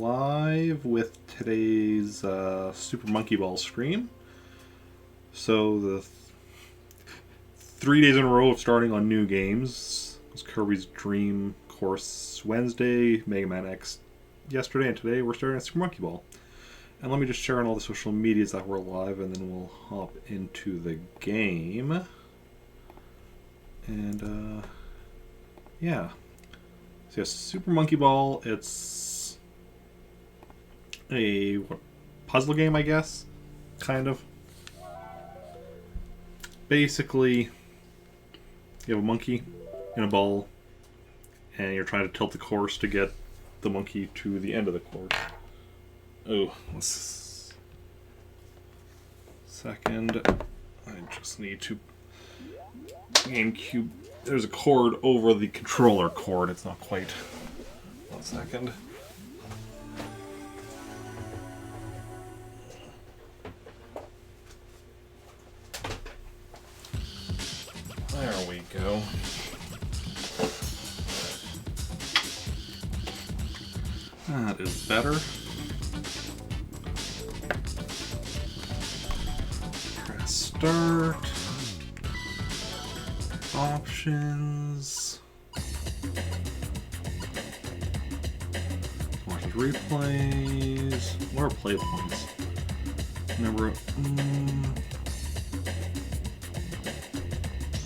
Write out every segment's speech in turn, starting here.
live with today's Super Monkey Ball stream. So the 3 days in a row of starting on new games. It was Kirby's Dream Course Wednesday, Mega Man X yesterday, and today we're starting at Super Monkey Ball. And let me just share on all the social medias that we're live, and then we'll hop into the game. And yeah. So yes, Super Monkey Ball, it's a puzzle game, I guess, kind of. Basically, you have a monkey in a ball, and you're trying to tilt the course to get the monkey to the end of the course. Oh, second. I just need to GameCube. There's a cord over the controller cord. It's not quite. 1 second. There we go. That is better. Press start. Options. Watch replays. Where are play points? Number.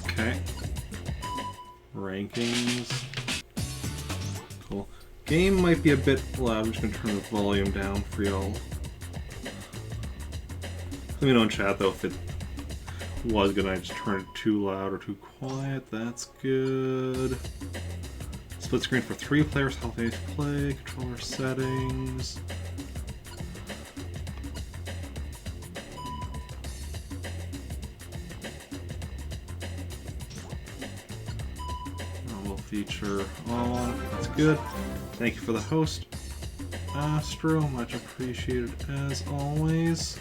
Okay. Rankings. Cool. Game might be a bit loud. I'm just gonna turn the volume down for y'all. Let me know in chat though if it was good. I just turn it too loud or too quiet. That's good. Split screen for 3 players. How they play. Controller settings. Will feature on. That's good. Thank you for the host, Astro. Much appreciated as always.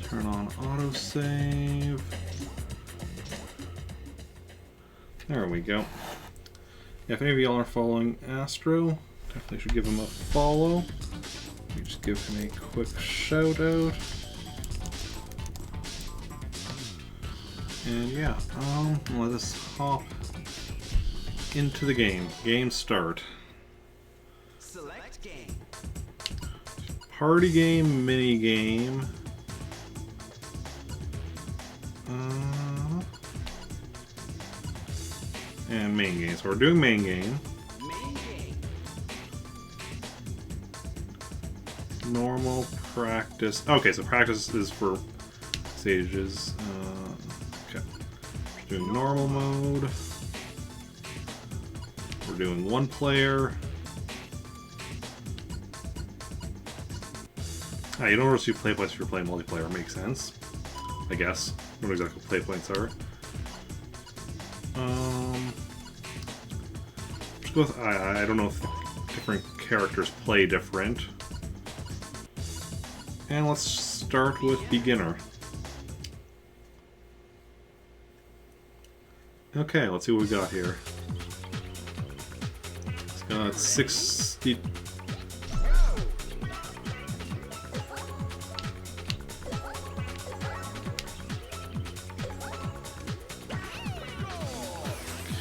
Turn on autosave. There we go. Yeah, if any of y'all are following Astro, definitely should give him a follow. Let me just give him a quick shout out. And yeah, let us hop into the game. Game start. Select game. Party game, mini game. And main game. So we're doing main game. Main game. Normal, practice. Okay, so practice is for stages. Okay. We're doing normal mode. We're doing 1 player. You don't receive play points if you're playing multiplayer. Makes sense, I guess. I don't know exactly what play points are. Just go with, I don't know if different characters play different. And let's start with beginner. Okay, let's see what we got here. It's got 60.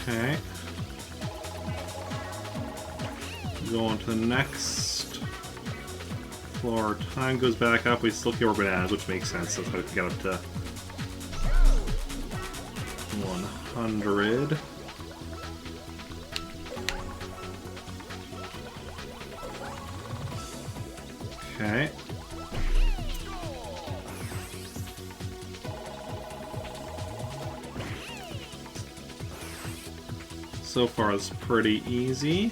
Okay. Go on to the next floor. Time goes back up. We still kill bananas, which makes sense. That's how we get up to 100. Okay. So far, it's pretty easy.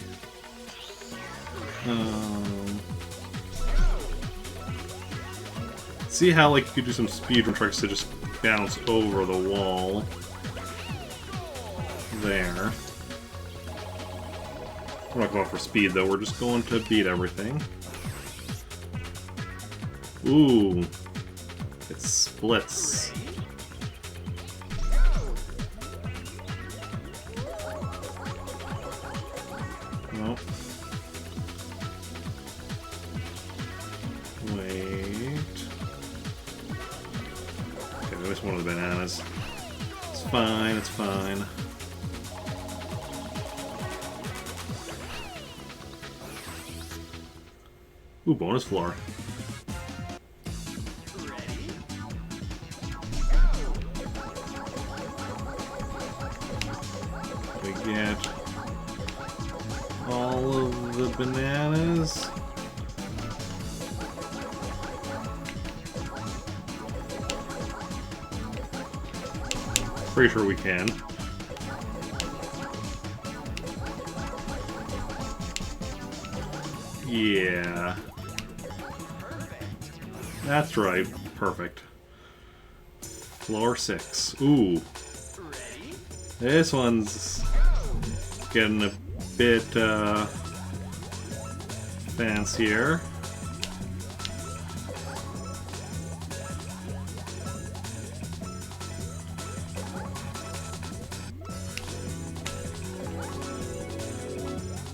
See how like you could do some speedrun tricks to just bounce over the wall. There. We're not going for speed though, we're just going to beat everything. Ooh. It splits. Nope. Wait. Okay, I missed one of the bananas. It's fine, it's fine. Ooh, bonus floor. We get all of the bananas. Pretty sure we can. Yeah. That's right. Perfect. Floor 6. Ooh. This one's getting a bit fancier.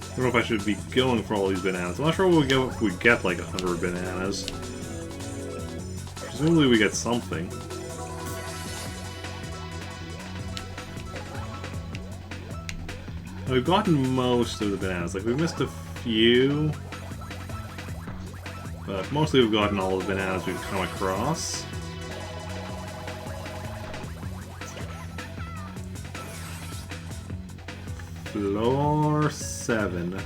I don't know if I should be going for all these bananas. I'm not sure what we'll get if we get like 100 bananas. Presumably we get something. We've gotten most of the bananas. Like, we've missed a few. But mostly we've gotten all the bananas we've come across. Floor 7.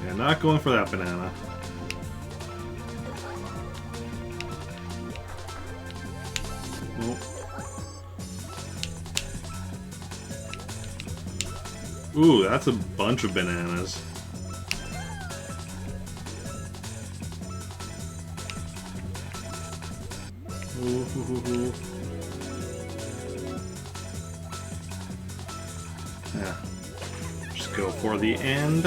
Yeah, not going for that banana. Nope. Ooh, that's a bunch of bananas. Ooh. Yeah. Just go for the end.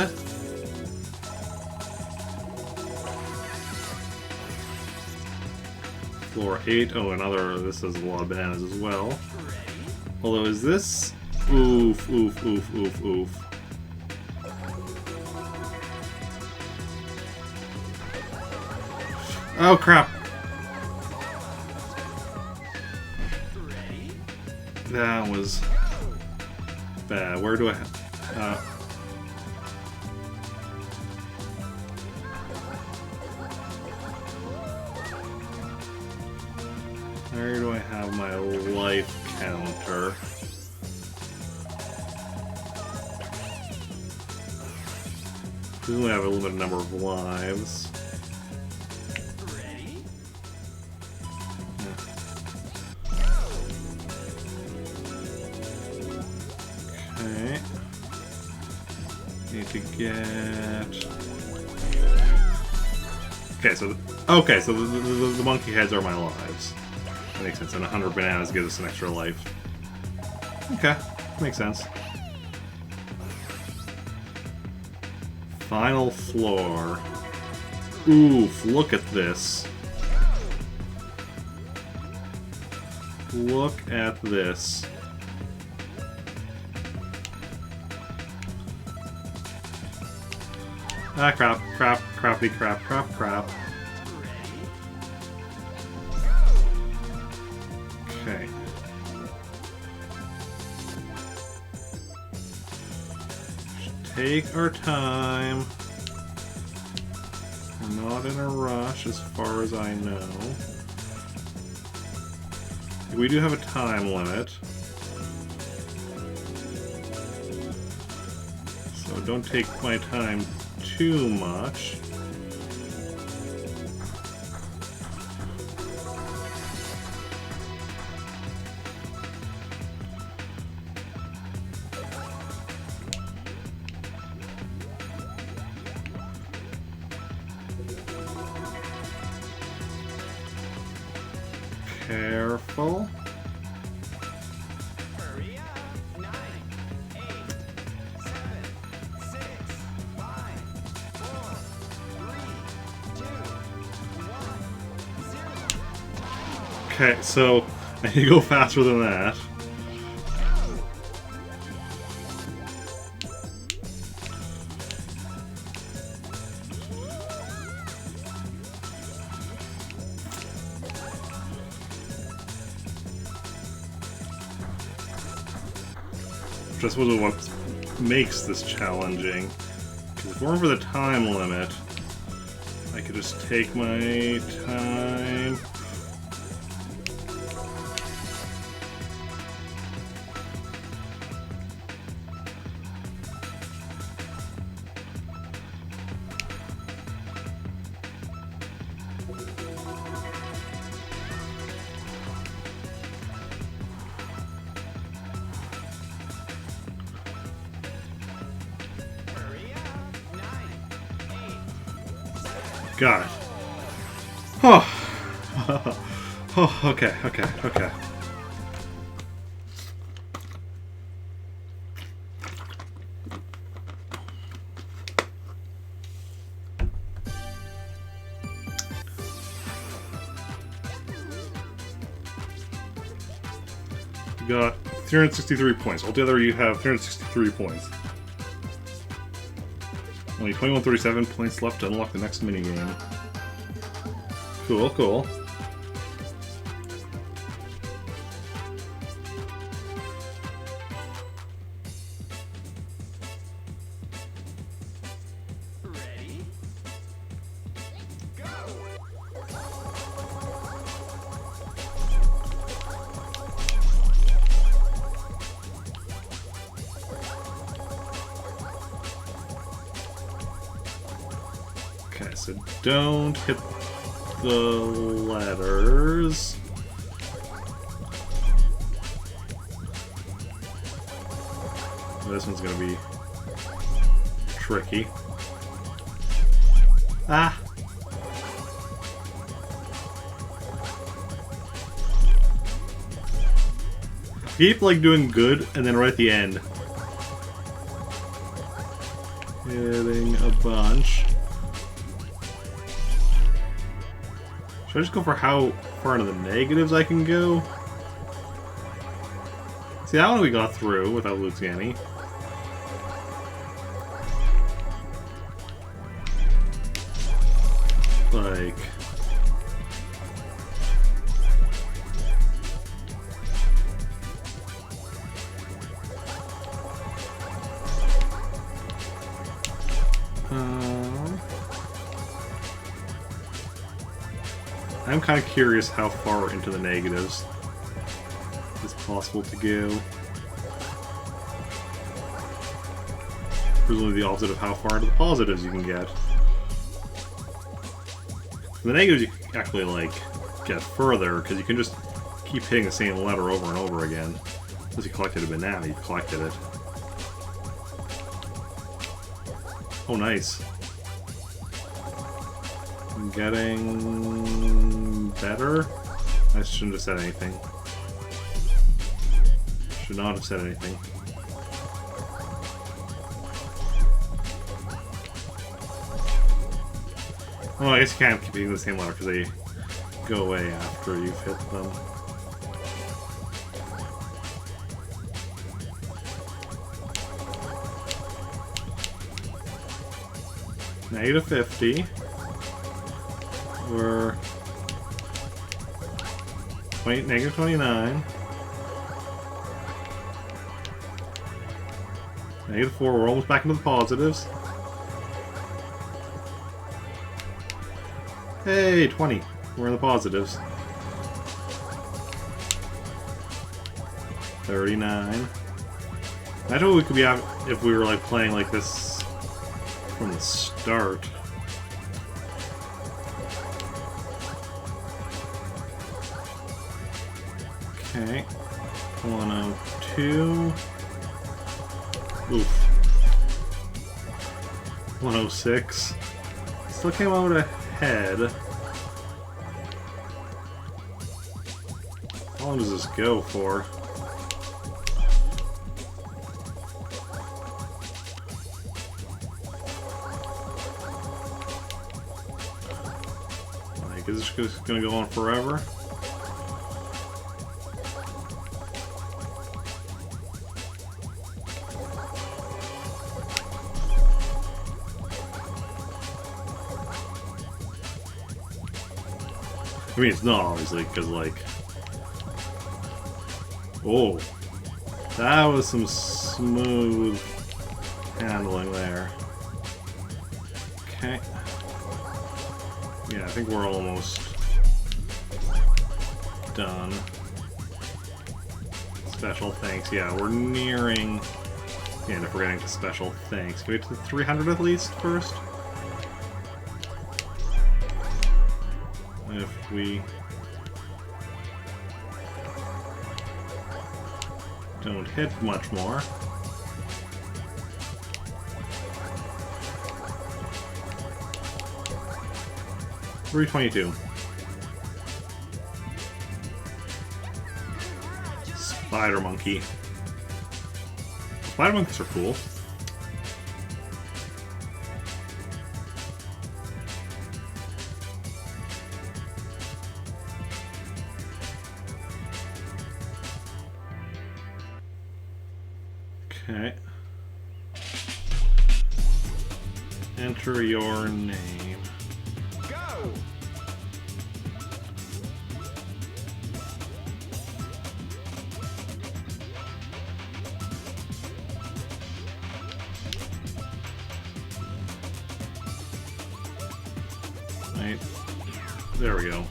Floor 8. Oh, another. This has a lot of bananas as well. Although, is this? Oof, oof, oof, oof, oof. Oh, crap. That was bad. Where do I where do I have my life counter? Presumably I have a limited number of lives. Okay. Need to get. Okay, so the monkey heads are my lives. That makes sense. And 100 bananas gives us an extra life. Okay, makes sense. Final floor. Oof, look at this. Look at this. Ah, crap, crap, crappy, crap, crap, crap. Okay. Take our time. We're not in a rush as far as I know. We do have a time limit. So don't take my time too much. Careful. Okay, so I need to go faster than that. Just was what makes this challenging. Because if it weren't for the time limit, I could just take my time. Hurry up. 9, 8, Got it. Oh. Oh, okay. You got 363 points. Altogether, you have 363 points. Only 2137 points left to unlock the next minigame. Cool. ready? Go! Okay, so don't hit the letters. This one's gonna be tricky. Ah! Keep like doing good, and then right at the end, hitting a bunch. Should I just go for how far into the negatives I can go? See, that one we got through without losing any. Like... I'm kind of curious how far into the negatives it's possible to go. Presumably the opposite of how far into the positives you can get. The negatives you can actually, like, get further, because you can just keep hitting the same letter over and over again. Once you collected a banana, you've collected it. Oh, nice. I'm getting... better? I shouldn't have said anything. Should not have said anything. Oh, I guess you can't keep hitting the same letter because they go away after you've hit them. Negative 50. We're negative 29. Negative 4. We're almost back into the positives. Hey, 20. We're in the positives. 39. Imagine what we could be at if we were like playing like this from the start. Okay. 102. Oof. 106. Still came out ahead. How long does this go for? Like, is this just gonna go on forever? I mean, it's not obviously because like, oh, that was some smooth handling there. Okay. Yeah, I think we're almost done. Special thanks. Yeah, we're nearing the end if we're getting to special thanks. Can we get to 300 at least first? If we don't hit much more. $322. Spider monkey. Spider monkeys are cool. Okay. Enter your name. Go! Right. There we go.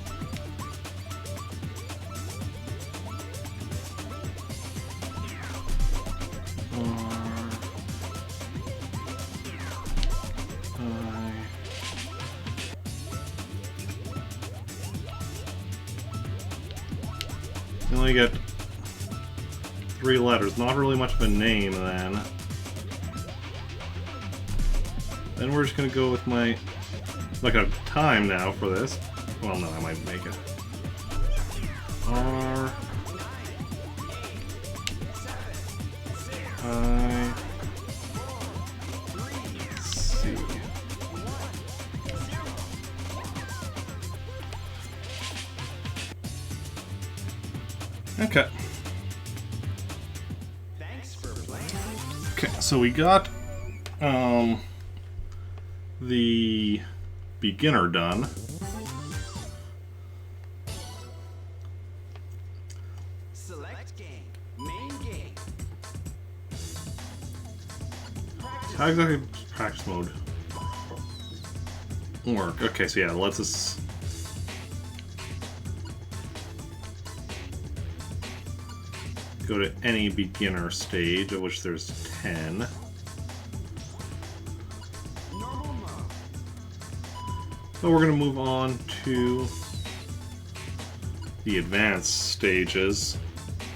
You only get 3 letters, not really much of a name then. Then we're just gonna go with my, like a time now for this. Well, no, I might make it. R I C. Okay. Thanks for playing. Okay, so we got the beginner done. Select game. Main game. How exactly does practice mode work? Okay, so yeah, it lets us go to any beginner stage, of which there's 10. Normal mode. So we're going to move on to the advanced stages.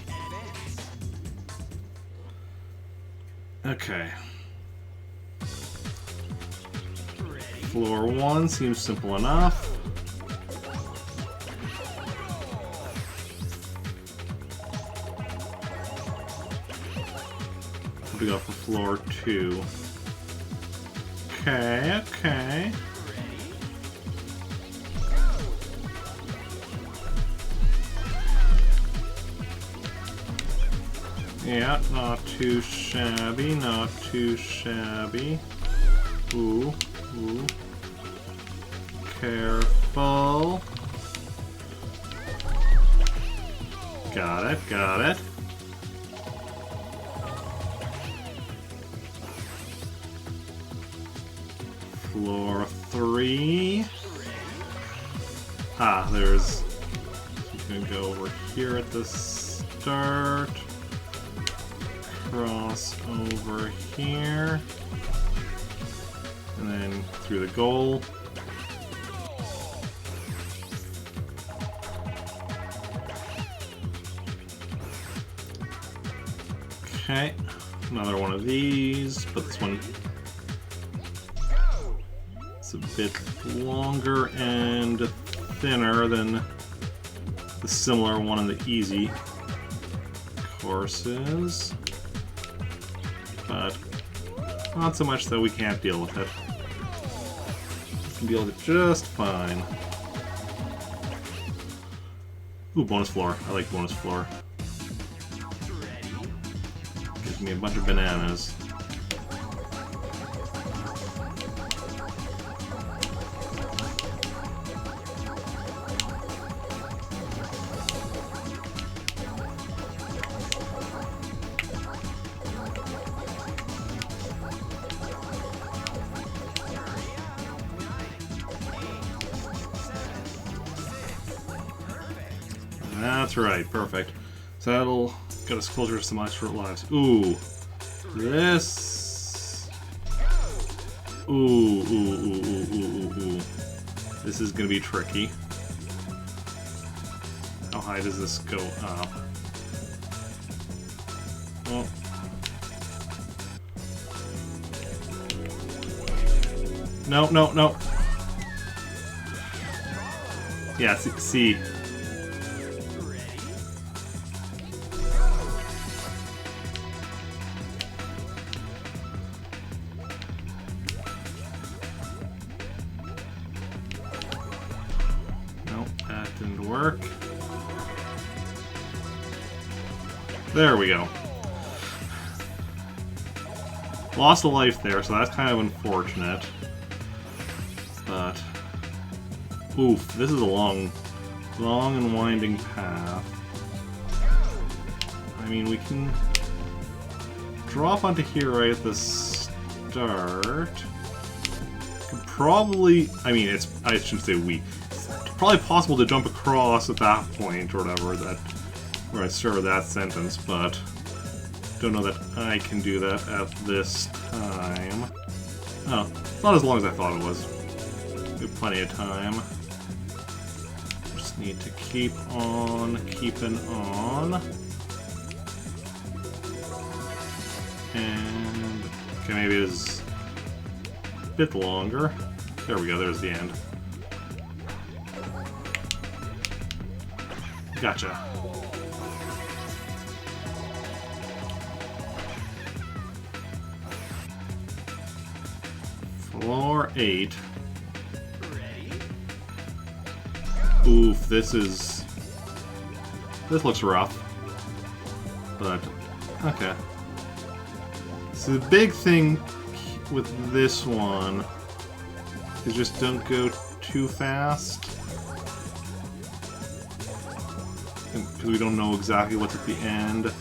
Advance. Okay. Ready. Floor 1 seems simple enough. What do we got for floor 2? Okay, okay. Ready. Yeah, not too shabby, not too shabby. Ooh, ooh. Careful. Got it, got it. Floor 3. Ah, there's... He's gonna go over here at the start. Cross over here. And then through the goal. Okay, another one of these, but this one is a bit longer and thinner than the similar one in the easy courses, but not so much that we can't deal with it. We can deal with it just fine. Ooh, bonus floor. I like bonus floor. Gives me a bunch of bananas. That's right, perfect. So that'll get us closer to some extra lives. Ooh. This... Ooh. This is gonna be tricky. How high does this go up? Oh. No. Yeah, see. Nope, that didn't work. There we go. Lost a life there, so that's kind of unfortunate. But... Oof, this is a long and winding path. I mean, we can drop onto here right at the start. Could probably... I mean, I shouldn't say we. It's probably possible to jump across at that point, or whatever, where I started that sentence, but don't know that I can do that at this time. Oh, it's not as long as I thought it was. We have plenty of time. Just need to keep on keeping on. And okay, maybe it is a bit longer. There we go, there's the end. Gotcha. Floor 8. Oof, this looks rough. But, okay. So the big thing with this one is just don't go too fast. Because we don't know exactly what's at the end.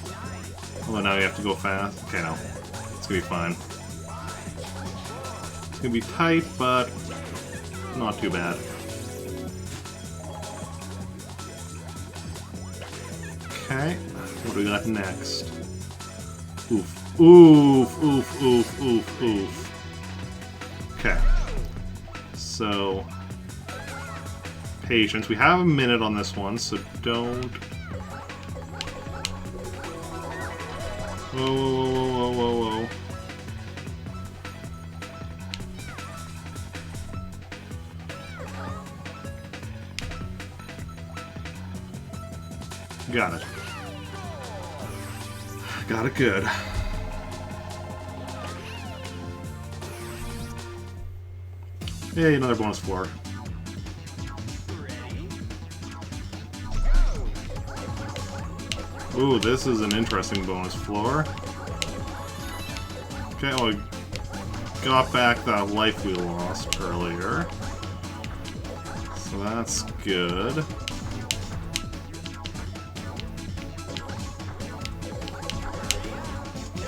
Although now you have to go fast. Okay, no. It's gonna be fine. It's gonna be tight, but not too bad. Okay, what do we got next? Oof. Oof. Okay. So, patience. We have a minute on this one, so don't... Whoa. Got it. Got it good. Yay, another bonus floor. Ooh, this is an interesting bonus floor. Okay, well, we got back that life we lost earlier. So that's good.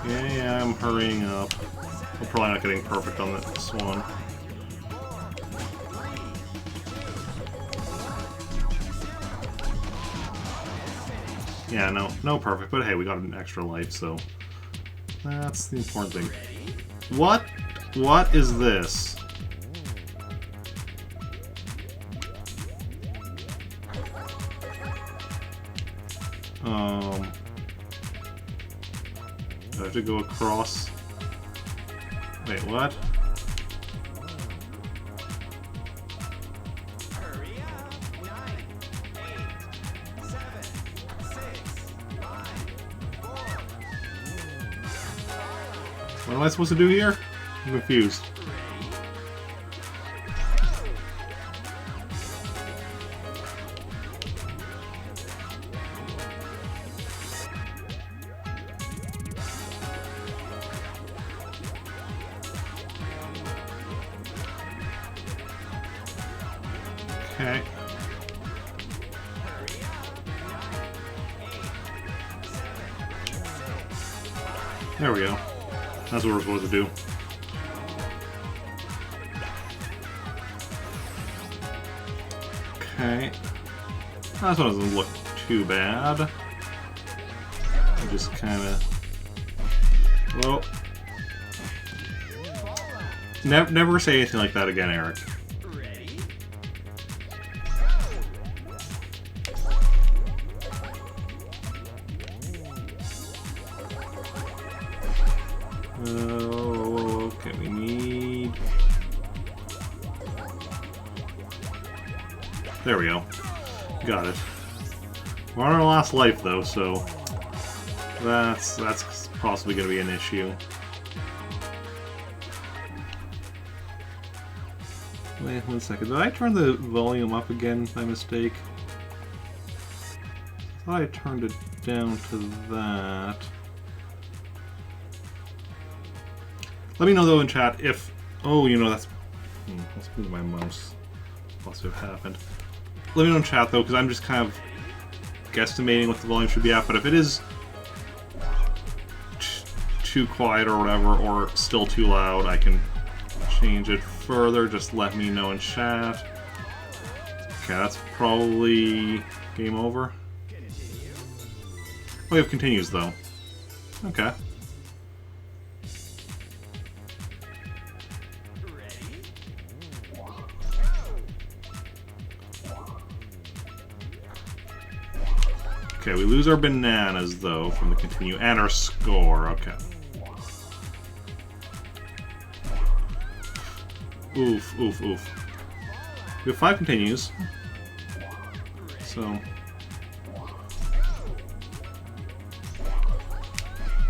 Yeah, I'm hurrying up. We're probably not getting perfect on this one. Yeah, no perfect, but hey, we got an extra life, so that's the important thing. What is this? Do I have to go across? Wait, what? What am I supposed to do here? I'm confused. Okay. There we go. That's what we're supposed to do. Okay. This one doesn't look too bad. I just kind of... Well... Never say anything like that again, Eric. Ready? Okay, we need... There we go. Got it. We're on our last life, though, so... That's possibly going to be an issue. Wait 1 second. Did I turn the volume up again by mistake? I thought I turned it down to that. Let me know though in chat if... Oh, you know, that's... let's move my mouse. Must have happened. Let me know in chat though, because I'm just kind of guesstimating what the volume should be at, but if it is too quiet or whatever, or still too loud, I can change it further. Just let me know in chat. Okay, that's probably game over. Oh, we have continues though. Okay. Okay, we lose our bananas though from the continue and our score. Okay. Oof, oof, oof. We have 5 continues. So.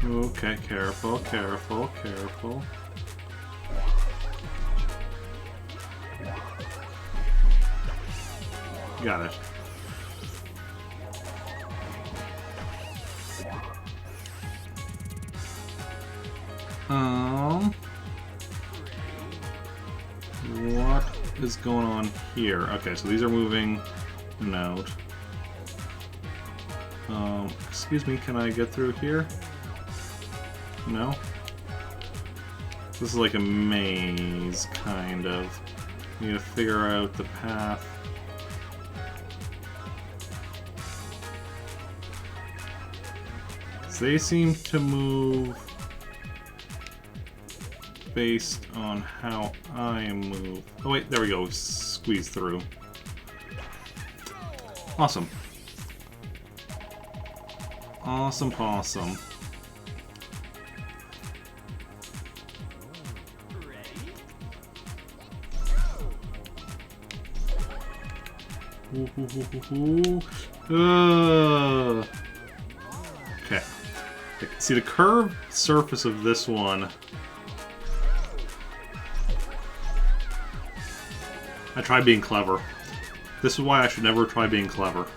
Okay, careful, careful, careful. Got it. What is going on here? Okay, so these are moving out. Excuse me, can I get through here? No? This is like a maze, kind of. You need to figure out the path. They seem to move based on how I move. Oh wait, there we go. Squeeze through. Awesome. Awesome possum. Okay. See the curved surface of this one. I tried being clever. This is why I should never try being clever.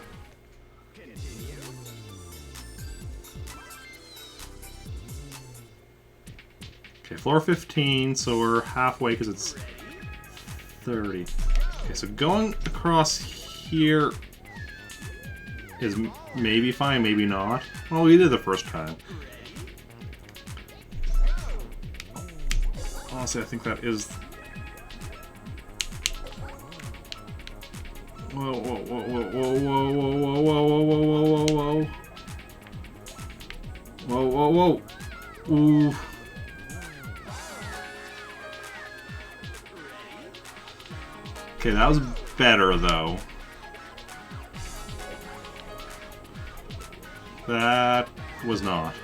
Okay, floor 15, so we're halfway because it's 30. Okay, so going across here is maybe fine, maybe not. Well, we did the first time. Honestly, I think that is... Whoa, whoa, whoa, whoa, whoa, whoa, whoa, whoa, whoa, whoa, whoa, whoa. Whoa, whoa, whoa. Ooh. Okay, that was better, though. That was not.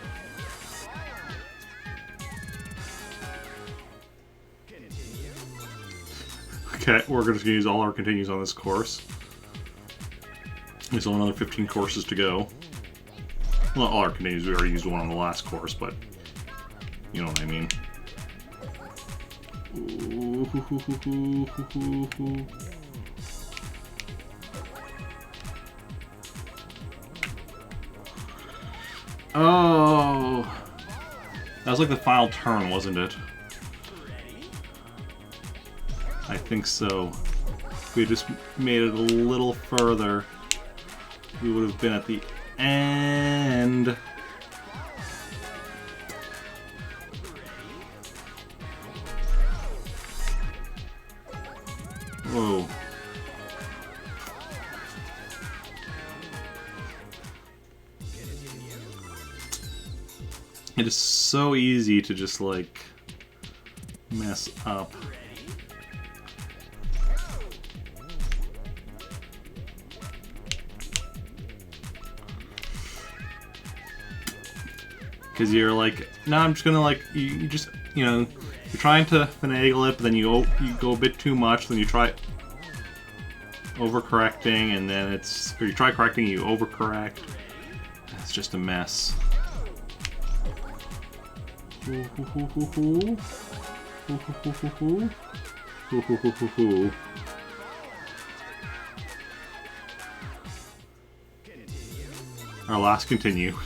Okay, we're going to use all our continues on this course. There's only another 15 courses to go. Well, not all our continues, we already used one on the last course, but you know what I mean. Ooh, hoo, hoo, hoo, hoo, hoo, hoo. Oh, that was like the final turn, wasn't it? I think so. If we just made it a little further, we would have been at the end. Whoa. It is so easy to just, like, mess up. Because you're like, no, I'm just gonna, like, you just, you know, you're trying to finagle it, but then you go a bit too much, then you try overcorrecting, and then it's, or you try correcting, you overcorrect. It's just a mess. Our last continue.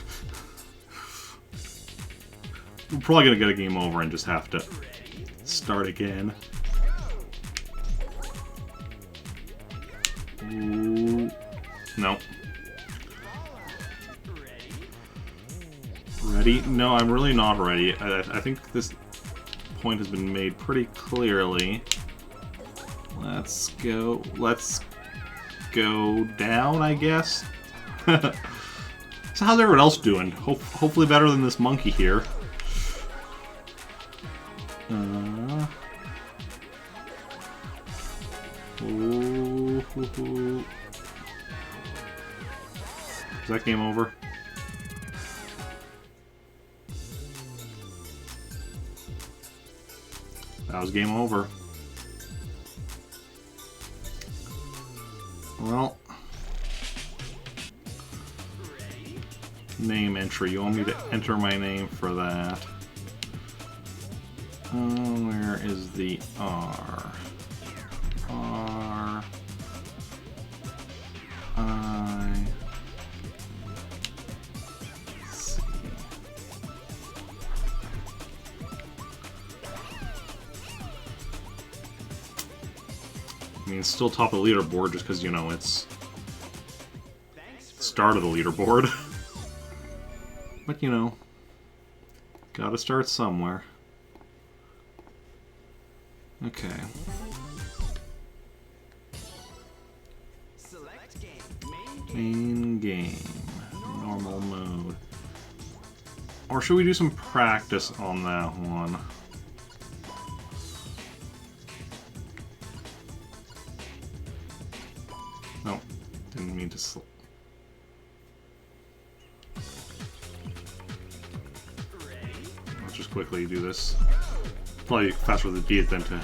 We're probably gonna get a game over and just have to start again. Ooh. No. Ready? No, I'm really not ready. I think this point has been made pretty clearly. Let's go down, I guess. So how's everyone else doing? Hopefully better than this monkey here. Is that game over? That was game over. Well, name entry. You want me to enter my name for that? Where is the R? R I C. I mean, it's still top of the leaderboard just because, you know, it's the start of the leaderboard. But, you know, gotta start somewhere. Okay. Select game. Main game. Normal mode. Or should we do some practice on that one? No, didn't mean to. Let's just quickly do this. Probably faster to beat than to.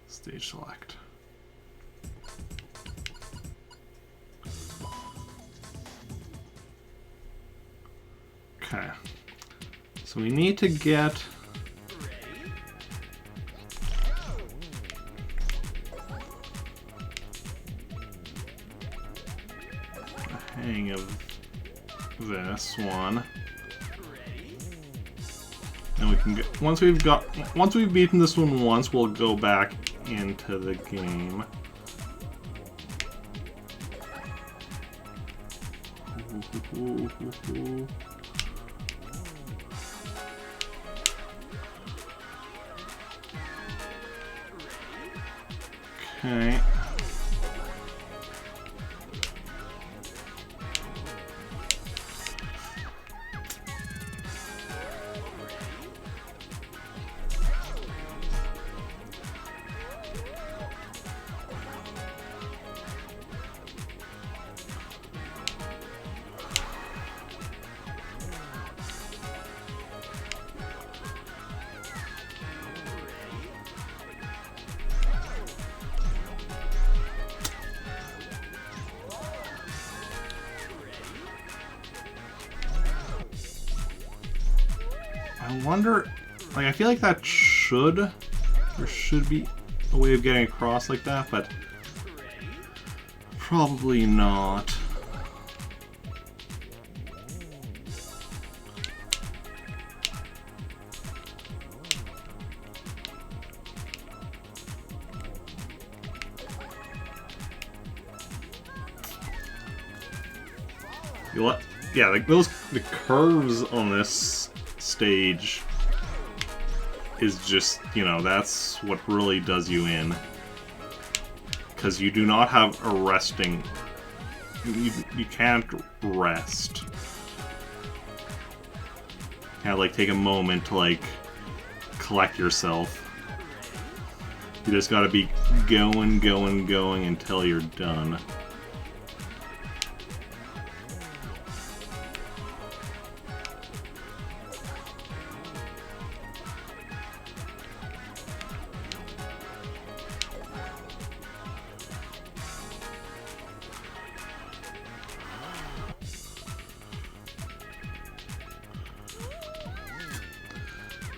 Stage select. Okay. So we need to get the hang of this one. And we can get once we've beaten this one once, we'll go back into the game. Okay. I wonder, like, I feel like that there should be a way of getting across like that, but probably not. Yeah, like the curves on this stage is just, you know, that's what really does you in. because you do not have a resting. You can't rest. You can't like take a moment to like collect yourself. You just gotta be going until you're done.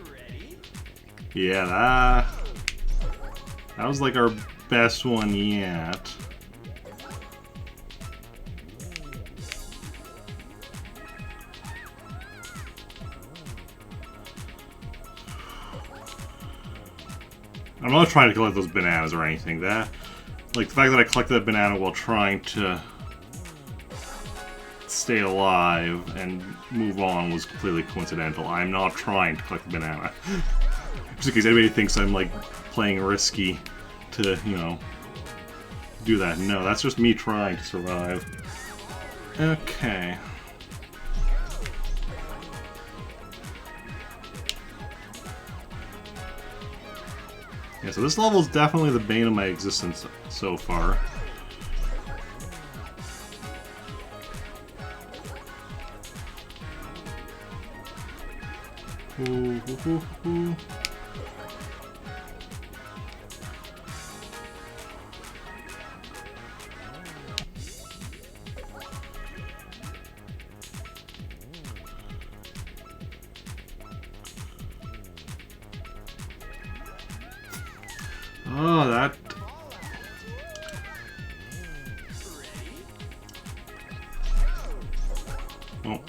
Ready? Yeah, that was like our best one yet. I'm not trying to collect those bananas or anything. That, like, the fact that I collected that banana while trying to stay alive and move on was completely coincidental. I'm not trying to collect the banana. Just in case anybody thinks I'm, like, playing risky to, you know, do that. No, that's just me trying to survive. Okay. Yeah, so this level is definitely the bane of my existence so far. Ooh, ooh, ooh, ooh. Oh, that... Oh.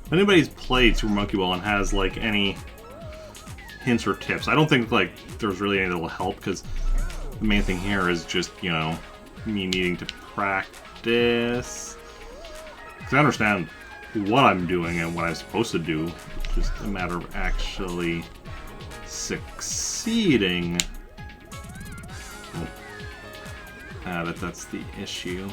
If anybody's played Super Monkey Ball and has, like, any hints or tips, I don't think, like, there's really any that will help, because the main thing here is just, you know, me needing to practice. Because I understand what I'm doing and what I'm supposed to do. It's just a matter of actually succeeding. Oh. That's the issue.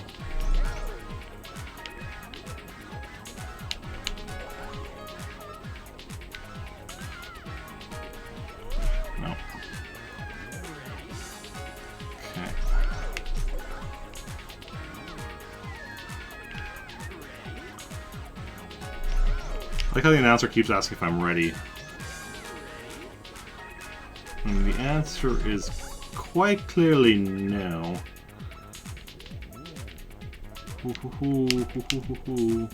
No. Okay. I like how the announcer keeps asking if I'm ready. And the answer is quite clearly no. Hoo, hoo, hoo, hoo, hoo, hoo, hoo.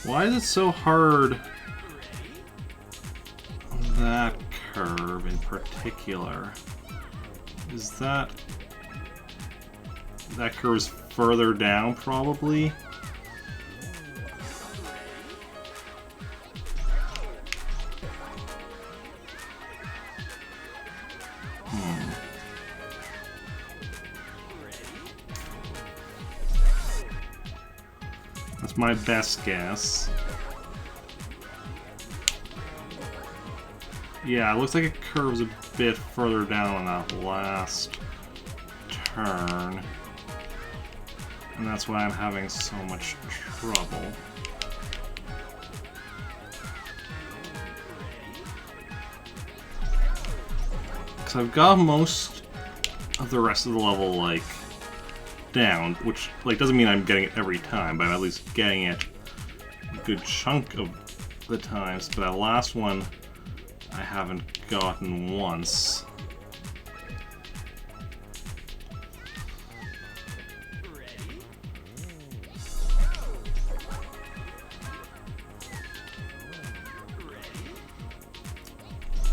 Why is it so hard? That curve in particular. Is that curve is further down probably? That's my best guess. Yeah, it looks like it curves a bit further down on that last turn. And that's why I'm having so much trouble. Because I've got most of the rest of the level, like, down, which, like, doesn't mean I'm getting it every time, but I'm at least getting it a good chunk of the times. But that last one, I haven't gotten once.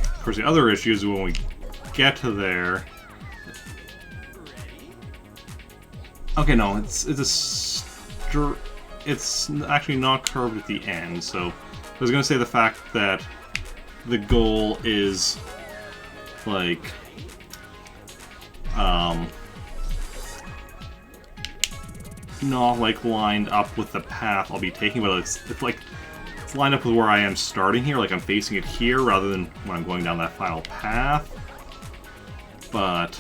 Of course, the other issue is when we get to there. Okay, no, it's actually not curved at the end. So I was gonna say the fact that the goal is like not like lined up with the path I'll be taking, but it's like it's lined up with where I am starting here, like I'm facing it here rather than when I'm going down that final path. But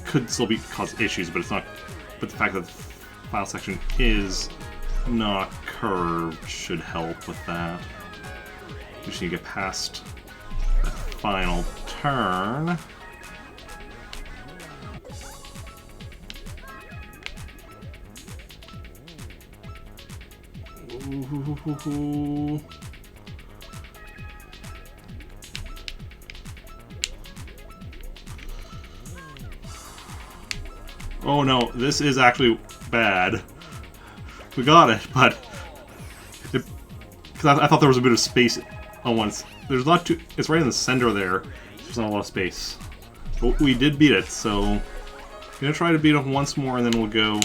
could still cause issues, but it's not. But the fact that the final section is not curved should help with that. We just need to get past that final turn. Ooh. Oh no, this is actually bad. We got it, but because I thought there was a bit of space on once. There's not too. It's right in the center there. There's not a lot of space, but we did beat it. So I'm gonna try to beat it once more, and then we'll go.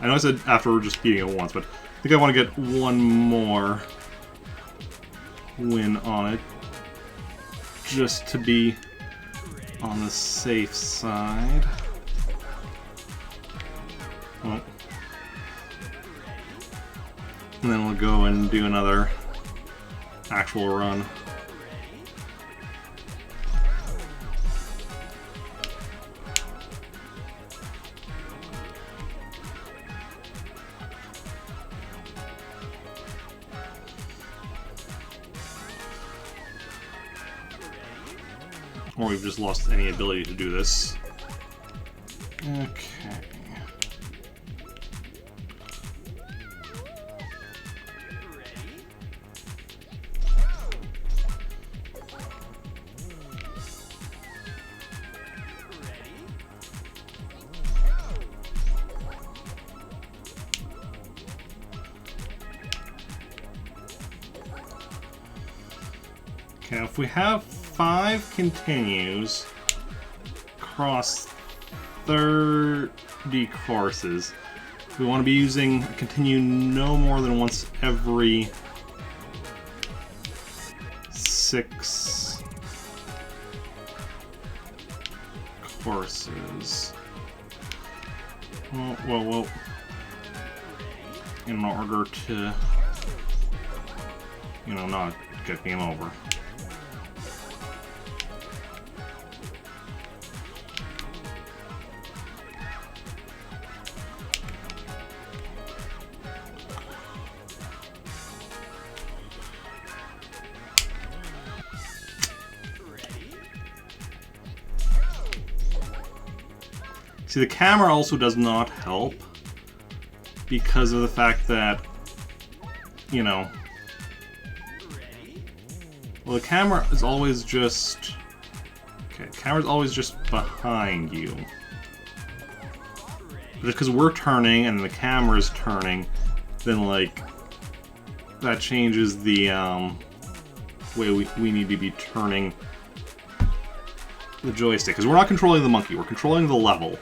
I know I said after we're just beating it once, but I think I want to get one more win on it, just to be on the safe side. Oh. And then we'll go and do another actual run. Or we've just lost any ability to do this. Okay. Okay, if we have 5 continues across 30 courses, we want to be using a continue no more than once every 6 courses. Well, in order to, not get game over. See, the camera also does not help because of the fact that, well, the camera is always just... Okay, the camera's always just behind you. But because we're turning and the camera's turning, then, that changes the way we need to be turning the joystick. Because we're not controlling the monkey, we're controlling the level.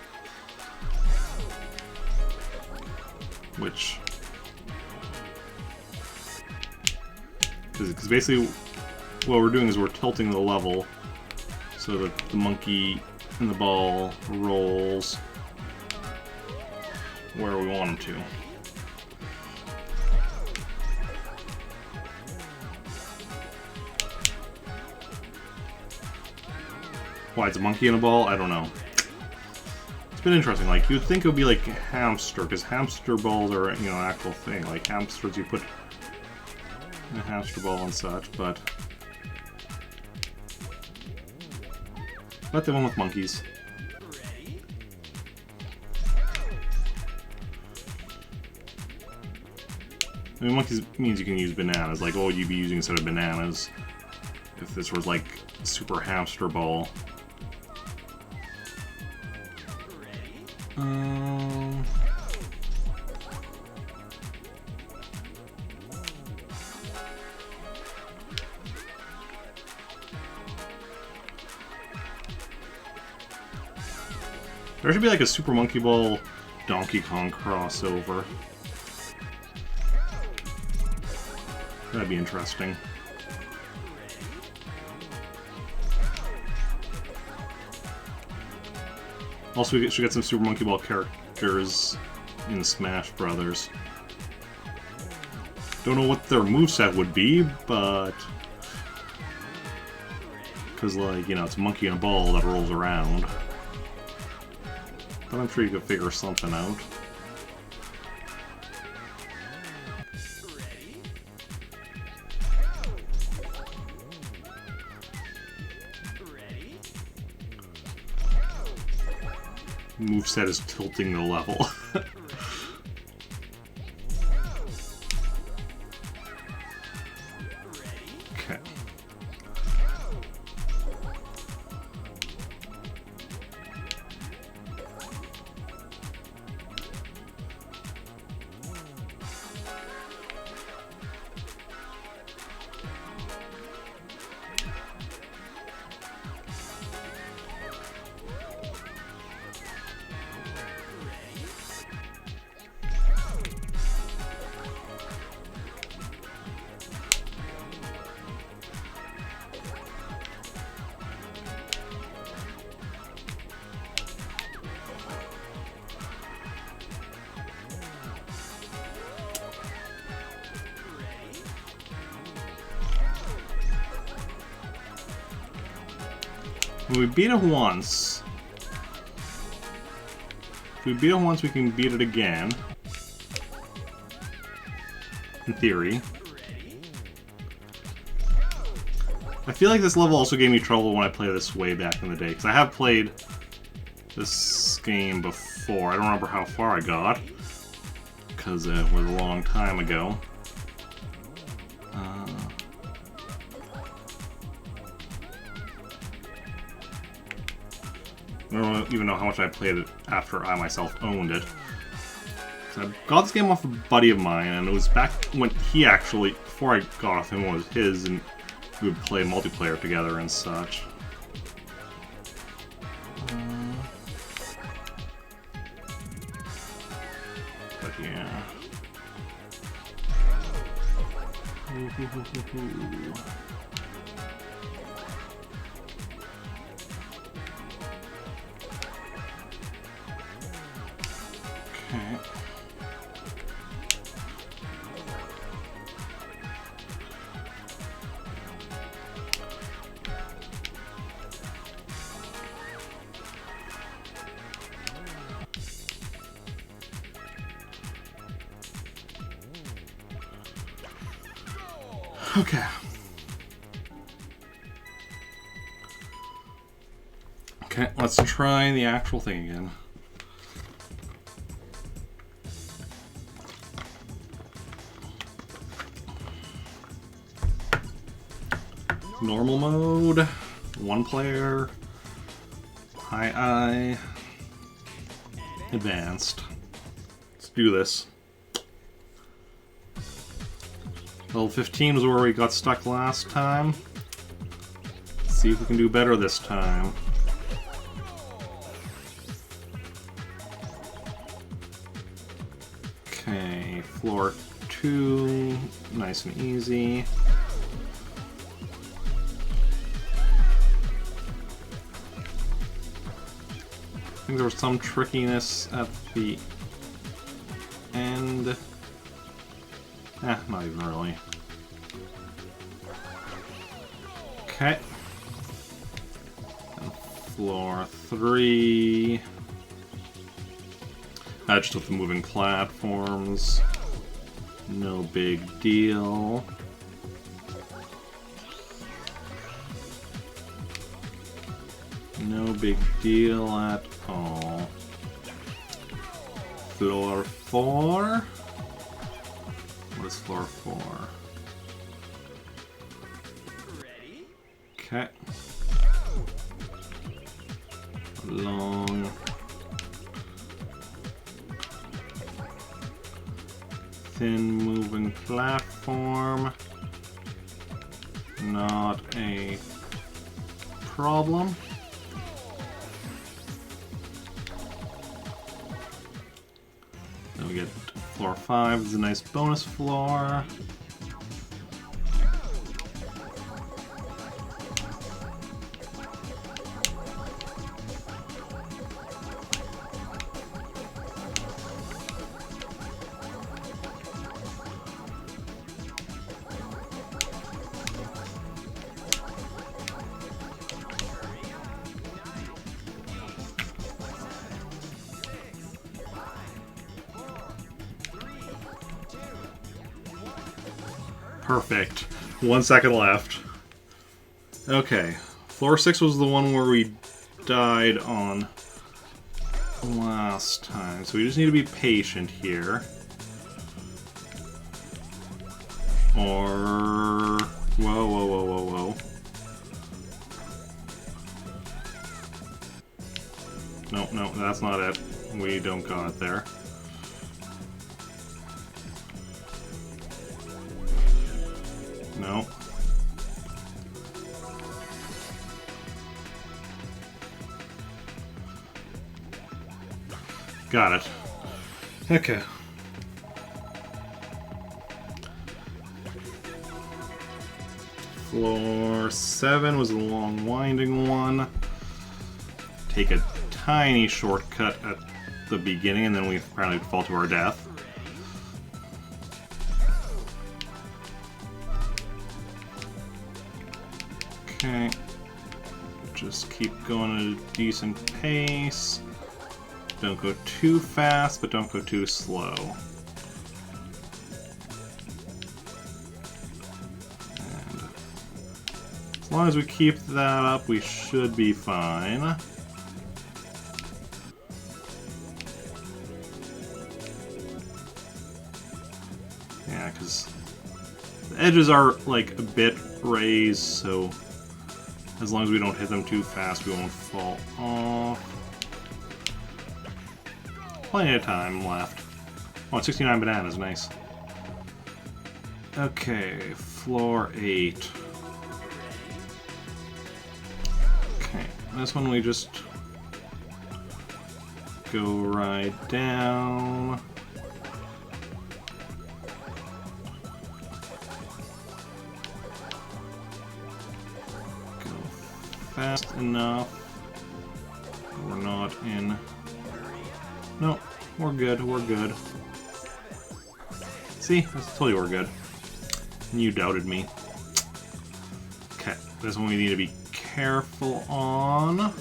Which, because basically what we're doing is we're tilting the level so that the monkey and the ball rolls where we want them to. Why it's a monkey and a ball? I don't know. It's been interesting. You would think it would be like hamster, because hamster balls are, an actual thing. Like hamsters, you put in a hamster ball and such, but they went with monkeys. I mean, monkeys means you can use bananas. Like, what would you be using instead of bananas if this was like super hamster ball? There should be like a Super Monkey Ball Donkey Kong crossover. That'd be interesting. Also, we should get some Super Monkey Ball characters in Smash Brothers. Don't know what their moveset would be, but... Because, like, you know, it's a monkey and a ball that rolls around. But I'm sure you could figure something out. Ready? Moveset is tilting the level. Okay. We beat it once. If we beat it once, we can beat it again. In theory. I feel like this level also gave me trouble when I played this way back in the day, because I have played this game before. I don't remember how far I got, because it was a long time ago. I don't even know how much I played it after I myself owned it. So I got this game off a buddy of mine, and it was back when he actually, before I got off him, it was his, and we would play multiplayer together and such. But yeah. Okay. Okay. Okay, let's try the actual thing again. Normal mode, one player, II, advanced. Let's do this. Level 15 was where we got stuck last time. Let's see if we can do better this time. Okay, floor 2, nice and easy. I think there was some trickiness at the end. Not even really. Okay. And floor 3. Just with the moving platforms. No big deal. No big deal at all. Floor 4? What is floor 4? Ready? Okay. Long. Thin moving platform. Not a problem. Then we get floor 5 is a nice bonus floor. Perfect. 1 second left. Okay. Floor 6 was the one where we died on last time. So we just need to be patient here. Or... Whoa, whoa, whoa, whoa, whoa. No, no, that's not it. We don't got it there. No. Got it. Okay. Floor 7 was a long winding one. Take a tiny shortcut at the beginning and then we apparently fall to our death. Okay. Just keep going at a decent pace. Don't go too fast, but don't go too slow. And as long as we keep that up, we should be fine. Yeah, because the edges are like a bit raised, so as long as we don't hit them too fast, we won't fall off. Plenty of time left. Oh, 69 bananas, nice. Okay, floor 8. Okay, this one we just go right down. Go fast enough. We're not in. No, we're good, we're good. See? I told you we're good. And you doubted me. Okay, this one we need to be careful on.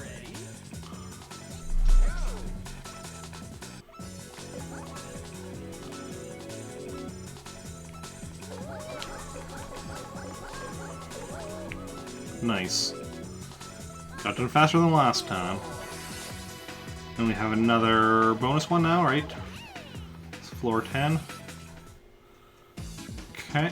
Nice. Got done faster than last time. And we have another bonus one now, right? It's floor 10. Okay.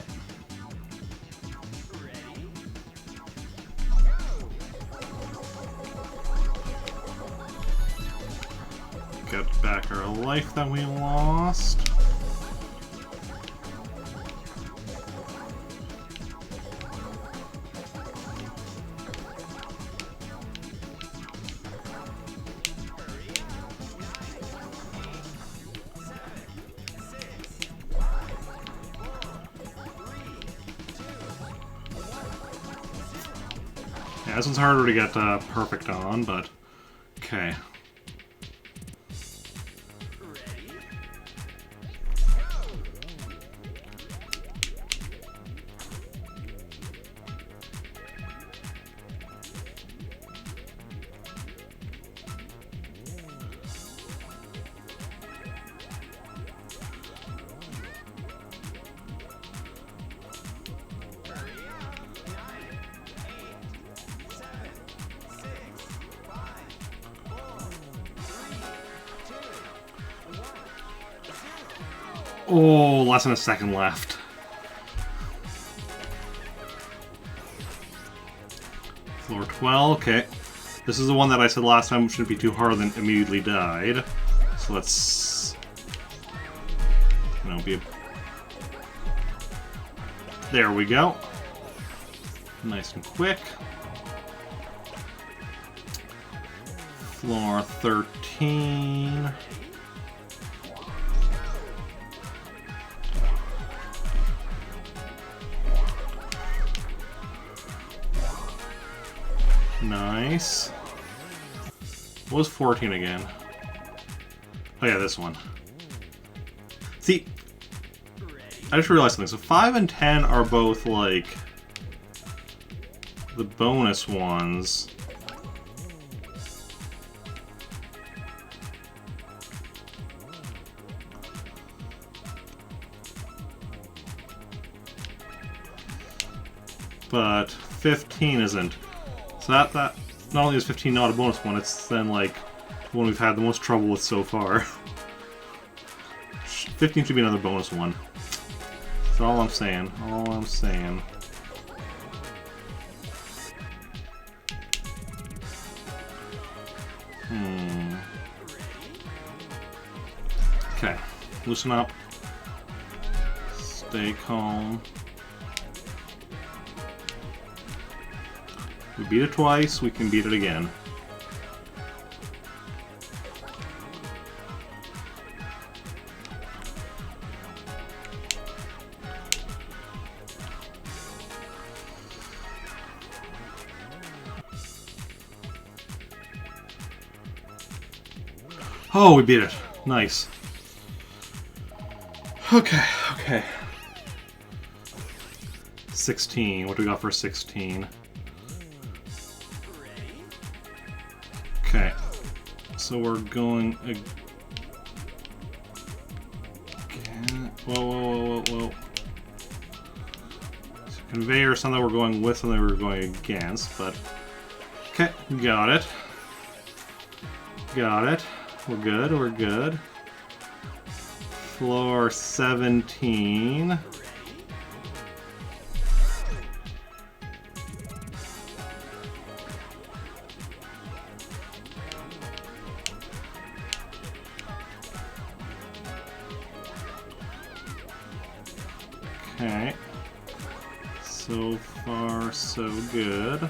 Get back our life that we lost. Yeah, this one's harder to get perfect on, but okay. Oh, less than a second left. Floor 12, okay. This is the one that I said last time shouldn't be too hard and then immediately died. So let's... You know, be a... There we go. Nice and quick. Floor 13. Nice. What was 14 again? Oh yeah, this one. See, I just realized something. So 5 and 10 are both like the bonus ones. but 15 isn't. So that not only is 15 not a bonus one, it's then like the one we've had the most trouble with so far. 15 should be another bonus one. That's all I'm saying. All I'm saying. Okay. Loosen up. Stay calm. We beat it twice, we can beat it again. Oh, we beat it. Nice. Okay, okay. 16. What do we got for 16? Okay. So we're going again. Whoa, whoa, whoa, whoa, whoa. So conveyor, something we're going with, something we're going against, but... Okay, got it. Got it. We're good, we're good. Floor 17. Okay. So far, so good.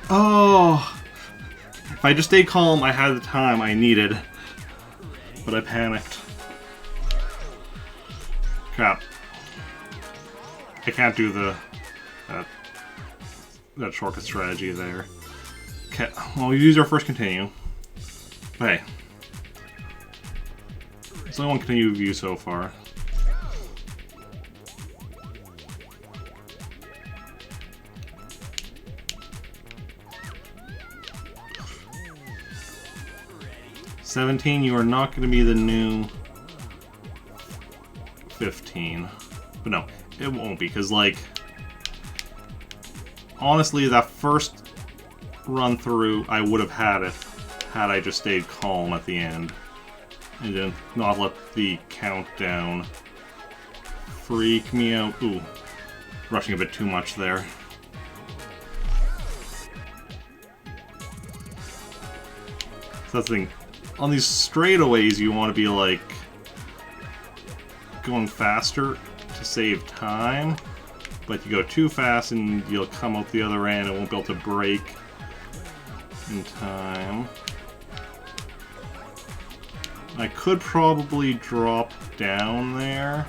Oh! If I just stayed calm, I had the time I needed. But I panicked. Crap. I can't do that shortcut strategy there. Okay, well, we use our first continue. Hey. It's only one continue view so far. $17, you are not going to be the new 15. But no, it won't be, because, like, honestly, that first run through, I would have had it had I just stayed calm at the end. And then not let the countdown freak me out. Ooh, rushing a bit too much there. So that's the thing. On these straightaways, you want to be, like, going faster to save time, but you go too fast and you'll come out the other end and won't be able to brake in time. I could probably drop down there,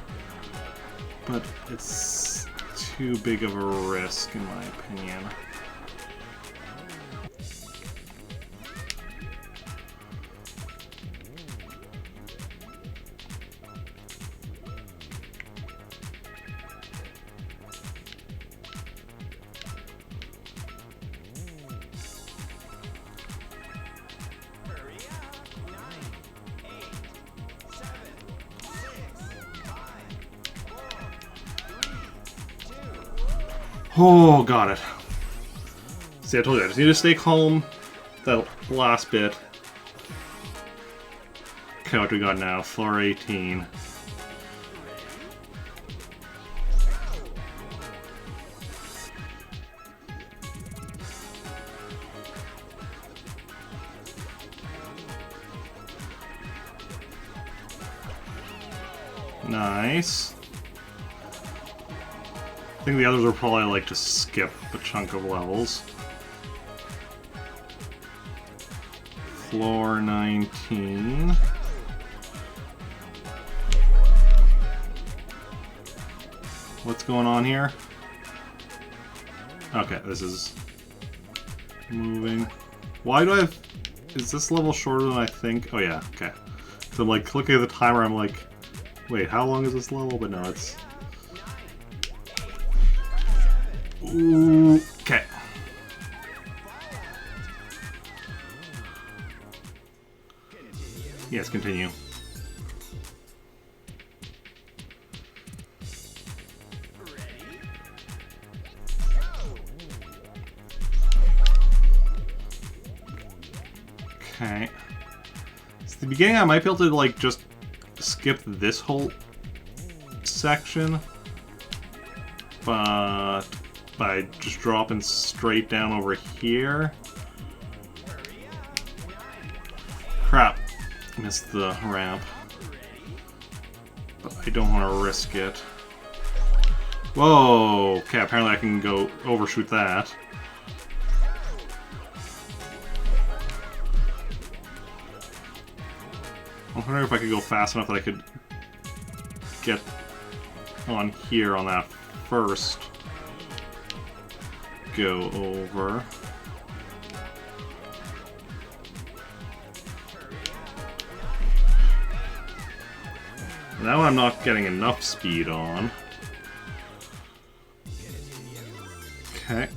but it's too big of a risk, in my opinion. Oh, got it. See, I told you, I just need to stay calm that last bit. Okay, what do we got now? Floor 18. Nice. I think the others will probably like to skip a chunk of levels. Floor 19. going on here? Okay, this is moving. Why do I have... Is this level shorter than I think? Oh yeah, okay. So I'm like looking at the timer, I'm like, wait, how long is this level? But no, it's... Ooh, okay. Yes, continue. Okay. So the beginning I might be able to like just skip this whole section, but by just dropping straight down over here. Crap. Missed the ramp. But I don't want to risk it. Whoa! Okay, apparently I can go overshoot that. I'm wondering if I could go fast enough that I could get on here on that first go over. Now I'm not getting enough speed on. Okay.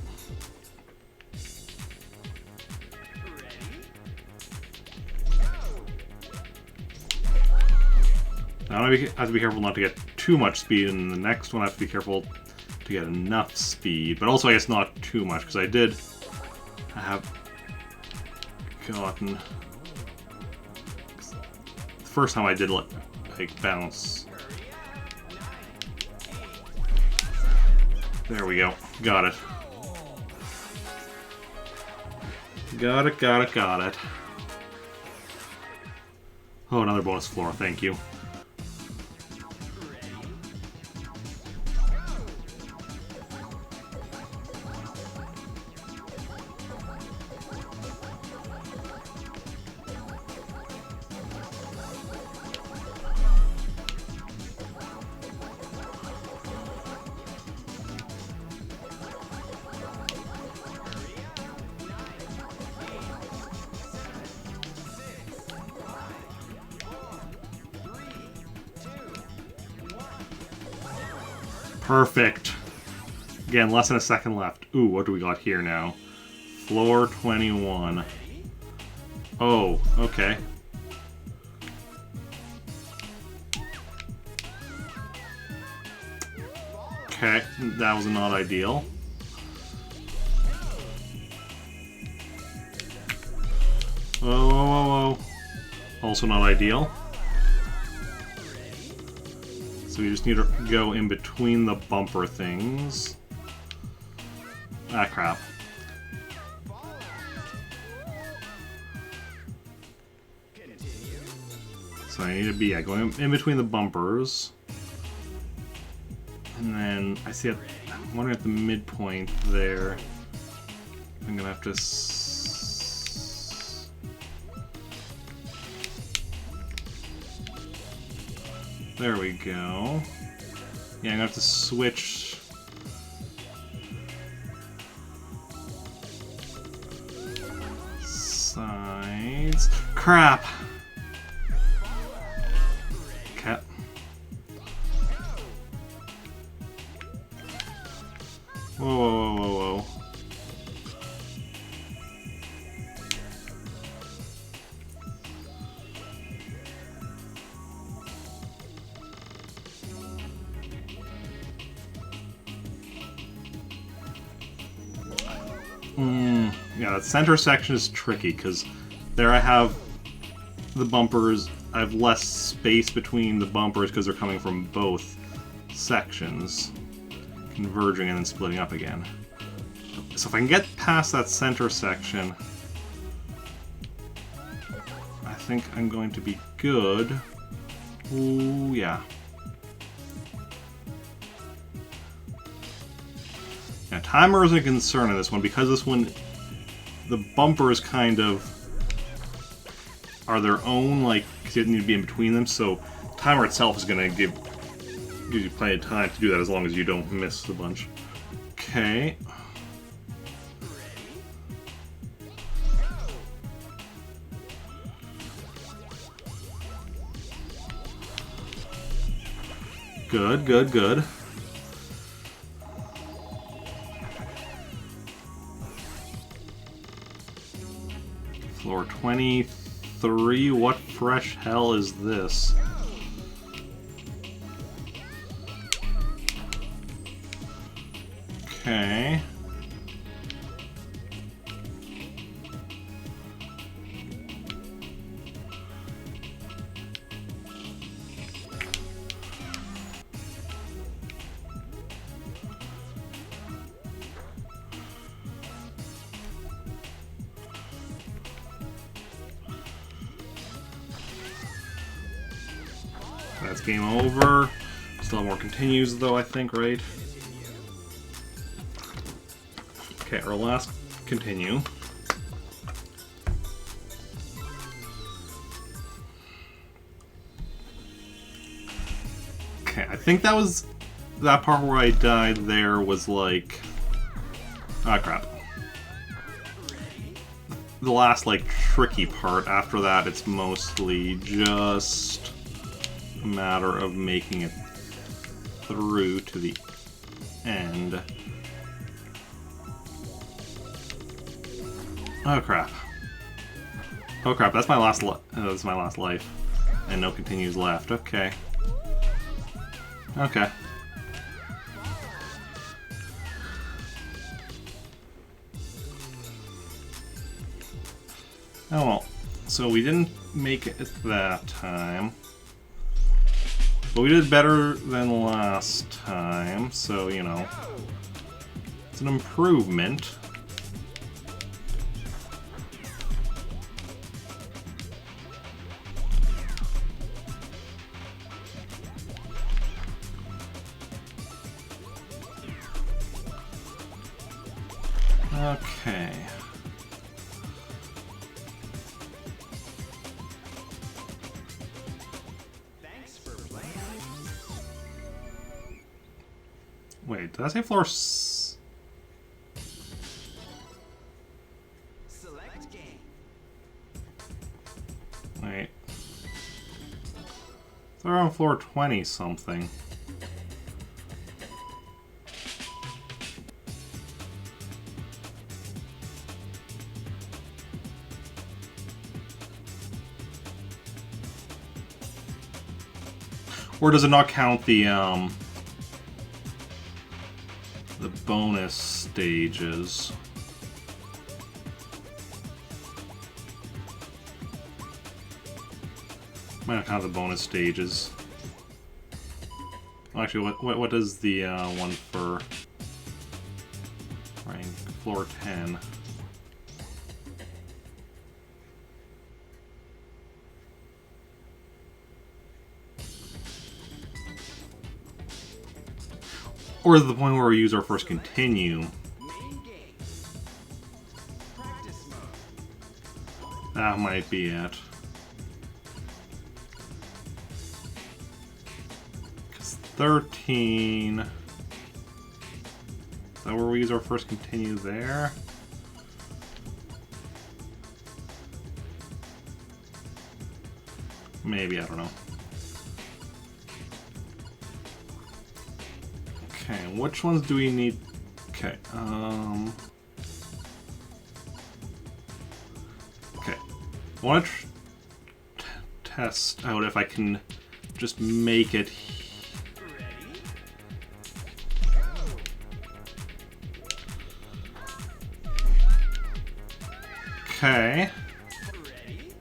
Now I have to be careful not to get too much speed, and the next one I have to be careful to get enough speed, but also I guess not too much, because I have gotten... The first time I did like bounce. There we go. Got it. Got it, got it, got it. Oh, another bonus floor, thank you. Perfect. Again, less than a second left. Ooh, what do we got here now? Floor 21. Oh, okay. Okay, that was not ideal. Whoa, whoa, whoa, whoa. Also not ideal. So we just need to go in between the bumper things. Ah, crap. So I need to be going in between the bumpers. And then I see I'm wondering at the midpoint there. I'm gonna have to. There we go. Yeah, I'm gonna have to switch. Sides. Crap! Okay. Whoa, whoa, whoa, whoa, whoa. Yeah, that center section is tricky, because there I have the bumpers. I have less space between the bumpers because they're coming from both sections, converging and then splitting up again. So if I can get past that center section, I think I'm going to be good. Ooh, yeah. Now, timer isn't a concern in this one, because this one, the bumpers kind of are their own, like, because you need to be in between them, so timer itself is going to give gives you plenty of time to do that as long as you don't miss a bunch. Okay. Good, good, good. Floor 23, what fresh hell is this? Okay. That's game over. Still more continues though, I think, right? Okay, our last continue. Okay, I think that was that part where I died there was like... Ah, crap. The last, like, tricky part. After that, it's mostly just a matter of making it through to the end. Oh crap! Oh crap! That's my last. That's my last life, and no continues left. Okay. Okay. Oh well. So we didn't make it that time. But we did better than last time, so, you know, it's an improvement. Okay. Wait, did I say floor Select game. Wait. They're on floor 20 something. Or does it not count the bonus stages? Might not count the bonus stages. Well, actually, what does the one for rank floor 10? Or is it the point where we use our first continue? Main game. Practice mode. That might be it. 'Cause 13... Is that where we use our first continue there? Maybe, I don't know. Okay, which ones do we need? Okay, okay. I want to test out if I can just make it. Ready? Okay. Ready?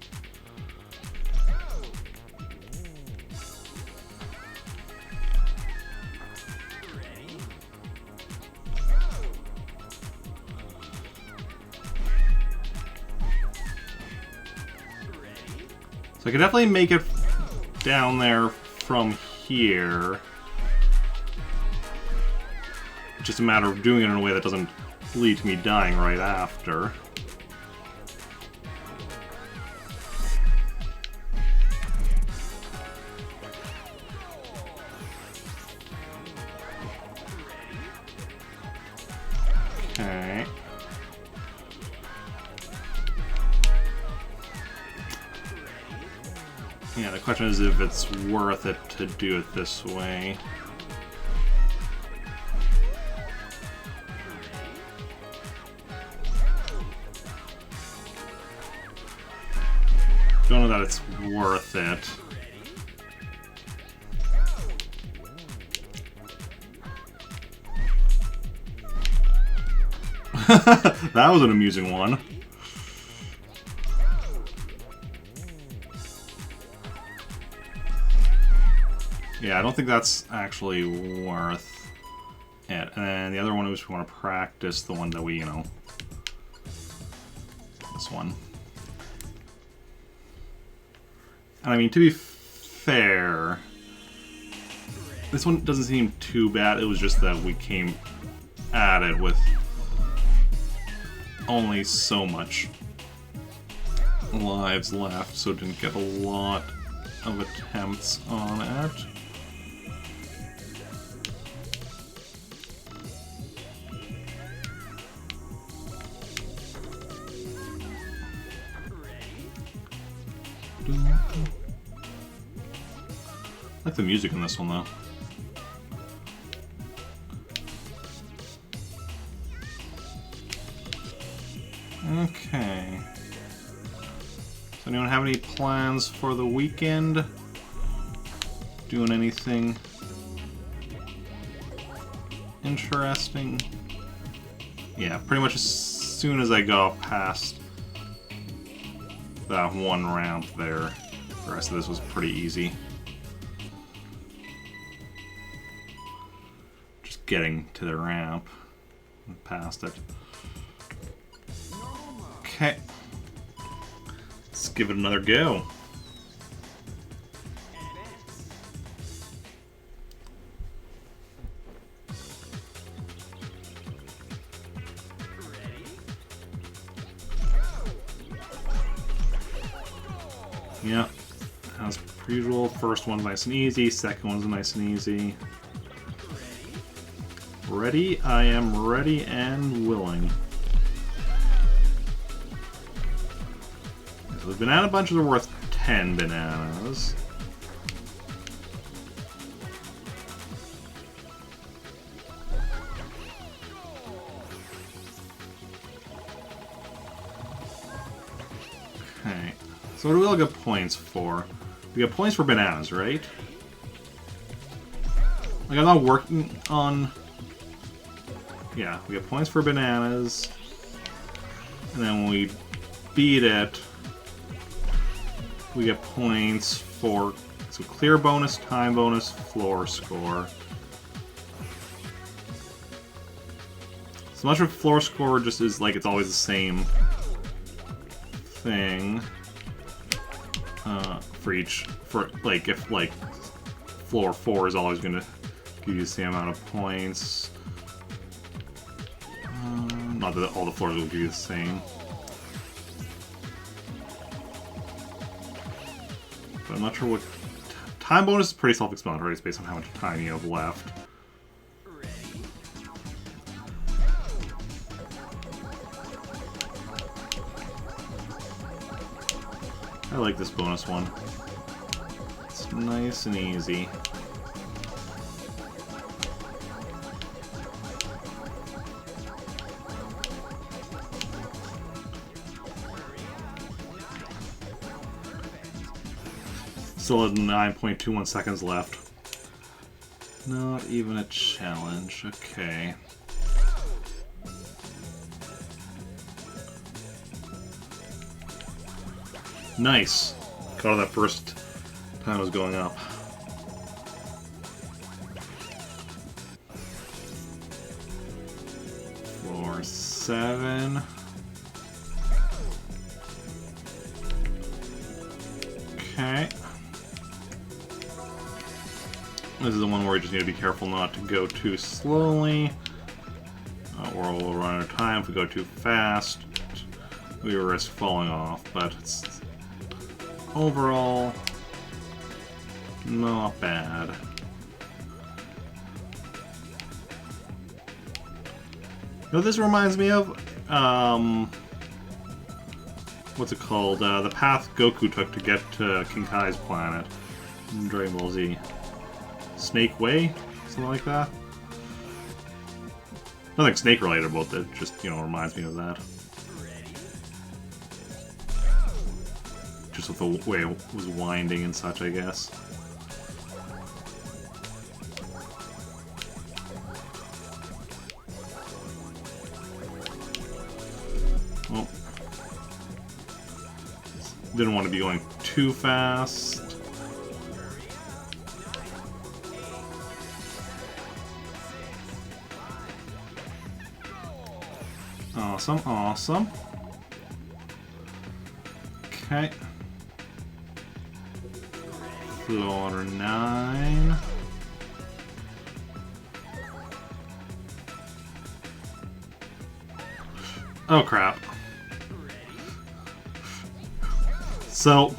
Ready? Ready? So I can definitely make it down there from here. It's just a matter of doing it in a way that doesn't lead to me dying right after. Yeah, the question is if it's worth it to do it this way. Don't know that it's worth it. That was an amusing one. Yeah, I don't think that's actually worth it. And the other one is we want to practice the one that we, this one. And I mean, to be fair, this one doesn't seem too bad. It was just that we came at it with only so much lives left, so didn't get a lot of attempts on it. I like the music in this one, though. Okay. Does anyone have any plans for the weekend? Doing anything interesting? Yeah, pretty much as soon as I go past that one ramp there, the rest of this was pretty easy. Just getting to the ramp and past it. Okay. Let's give it another go. Yeah, as per usual, first one's nice and easy, second one's nice and easy. Ready? I am ready and willing. So the banana bunches are worth 10 bananas. Okay. So what do we all get points for? We get points for bananas, right? Like, I'm not working on... Yeah, we get points for bananas. And then when we beat it, we get points for... So clear bonus, time bonus, floor score. So much of floor score just is like it's always the same thing. For each, if like floor 4 is always going to give you the same amount of points. Not that all the floors will give you the same. But I'm not sure what... Time bonus is pretty self-explanatory. It's based on how much time you have left. I like this bonus one. It's nice and easy. Still at 9.21 seconds left. Not even a challenge. Okay. Nice. Caught that first time it was going up. Floor 7. Okay. This is the one where we just need to be careful not to go too slowly. Or we'll run out of time if we go too fast. We risk falling off, but it's overall not bad. You know what this reminds me of? what's it called? The path Goku took to get to King Kai's planet in Dragon Ball Z. Snake Way? Something like that? Nothing snake related about it, just, you know, reminds me of that. Just with the way it was winding and such, I guess. Well, didn't want to be going too fast. Awesome, awesome. Okay. Floor 9. Oh crap. So,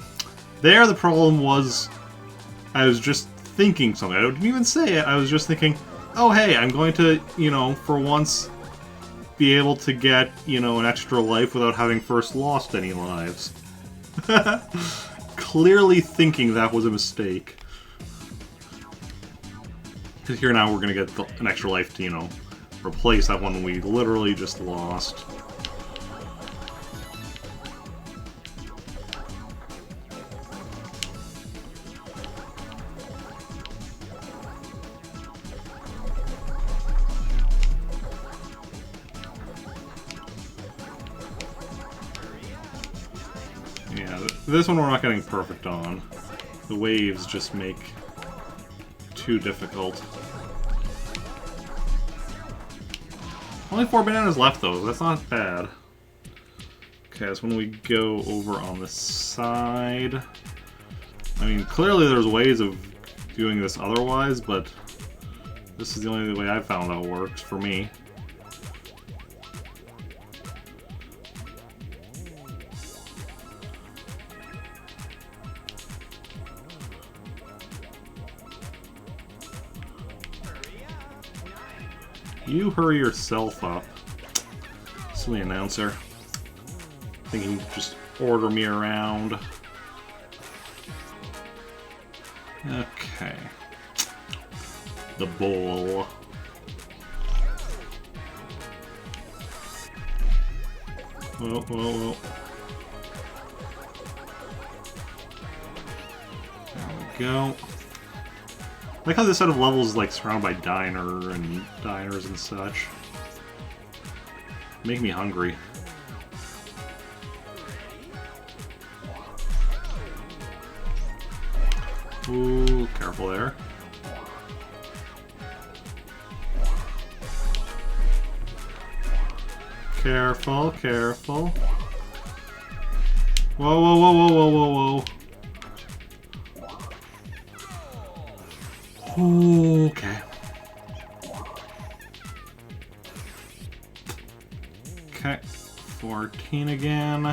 there the problem was, I was just thinking something. I didn't even say it, I was just thinking, oh hey, I'm going to, you know, for once, be able to get, you know, an extra life without having first lost any lives. Clearly thinking that was a mistake. Because here now we're going to get an extra life to, you know, replace that one we literally just lost. Yeah, this one we're not getting perfect on. The waves just make too difficult. Only 4 bananas left though, that's not bad. Okay, so when we go over on the side... I mean, clearly there's ways of doing this otherwise, but this is the only way I've found that works for me. You hurry yourself up. Silly announcer. Thinking just order me around. Okay. The bowl. Whoa, whoa, whoa. There we go. I like how this set of levels is like surrounded by diners and such. Make me hungry. Ooh, careful there. Careful, careful. Whoa, whoa, whoa, whoa, whoa, whoa, whoa. Okay. Okay, 14 again.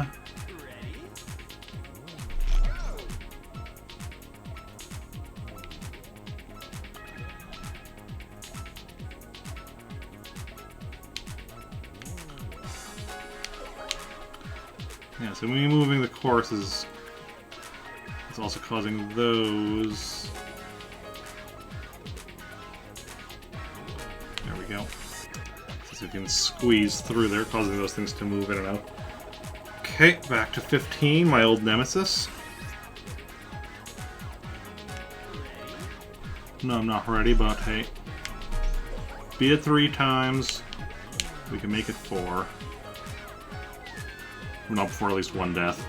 Yeah, so me moving the course is also causing those. There we go. So we can squeeze through there, causing those things to move in and out. Okay, back to 15, my old nemesis. No, I'm not ready, but hey. Beat it 3 times. We can make it 4. Not before at least 1 death.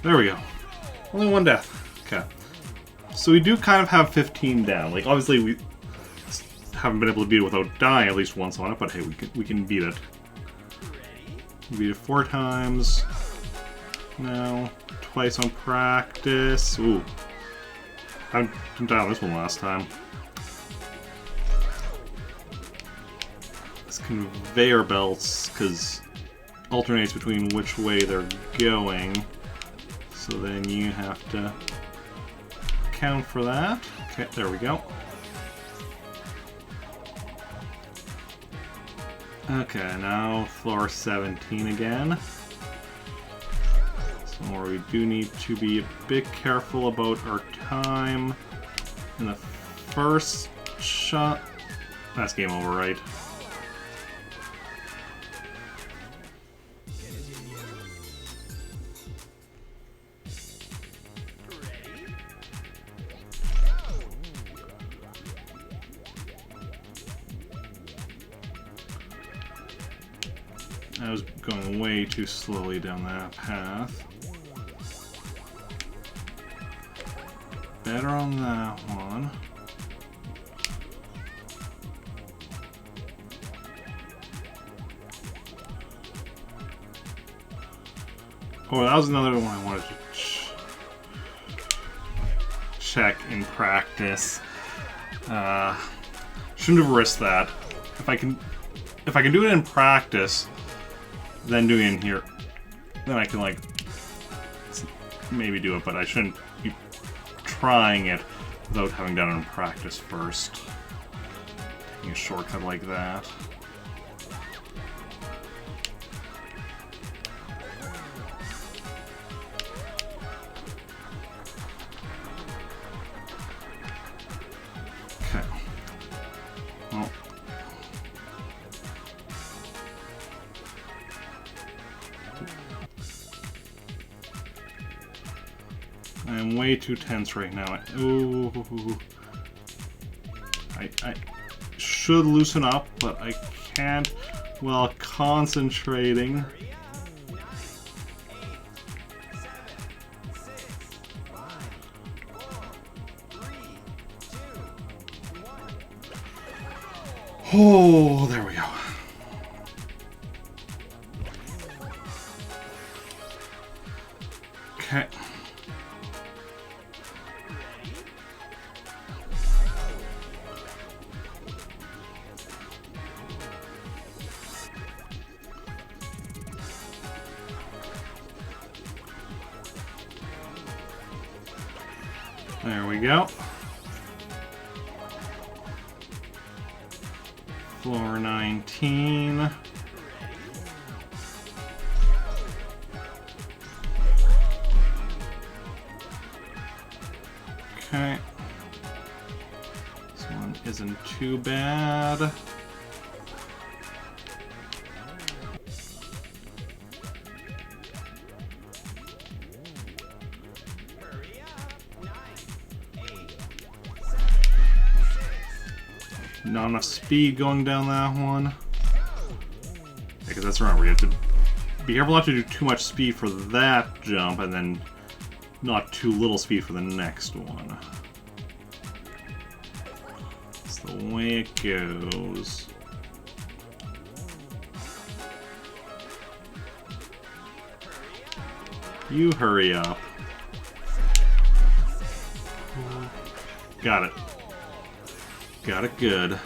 There we go. Only 1 death. Okay. So we do kind of have 15 down. Like, obviously we haven't been able to beat it without dying at least once on it, but hey, we can beat it. We beat it 4 times. Now, twice on practice. Ooh. I didn't die on this one last time. This conveyor belts, because alternates between which way they're going. So then you have to account for that. Okay, there we go. Okay, now floor 17 again. So where we do need to be a bit careful about our time. In the first shot... That's game over, right? I was going way too slowly down that path. Better on that one. Oh, that was another one I wanted to check in practice. Shouldn't have risked that. If I can do it in practice, then doing it in here, then I can like maybe do it, but I shouldn't be trying it without having done it in practice first. Taking a shortcut like that. Okay. Well. I am way too tense right now. Ooh. I should loosen up, but I can't while concentrating. Oh, there we go. Okay. There we go. Floor 19. Okay. This one isn't too bad. Not enough speed going down that one. Because that's right, we have to be careful not to do too much speed for that jump, and then not too little speed for the next one. That's the way it goes. You hurry up. Got it. Got it good.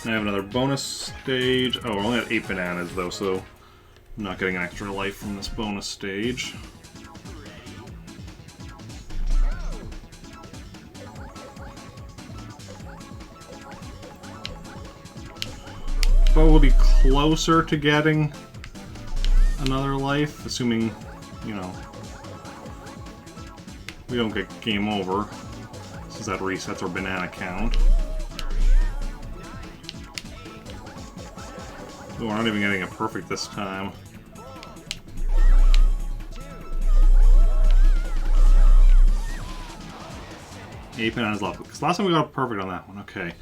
Now I have another bonus stage. Oh, we're only at 8 bananas though, so I'm not getting an extra life from this bonus stage. But we'll be closer to getting another life, assuming, you know, we don't get game over, since that resets our banana count. Oh, we're not even getting it perfect this time. Eight bananas left. Because last time we got it perfect on that one. Okay.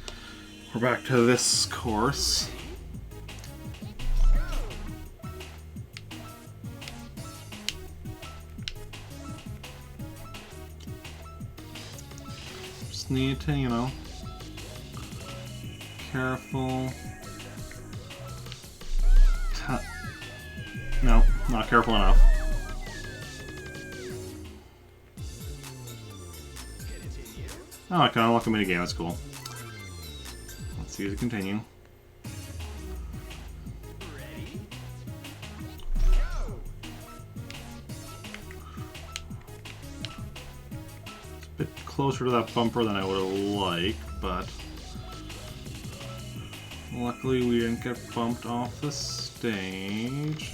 We're back to this course. Just need to, you know, careful. No, not careful enough. Oh, I can unlock a minigame. That's cool. Let's see if it continue. Ready? It's a bit closer to that bumper than I would have liked, but luckily we didn't get bumped off the stage.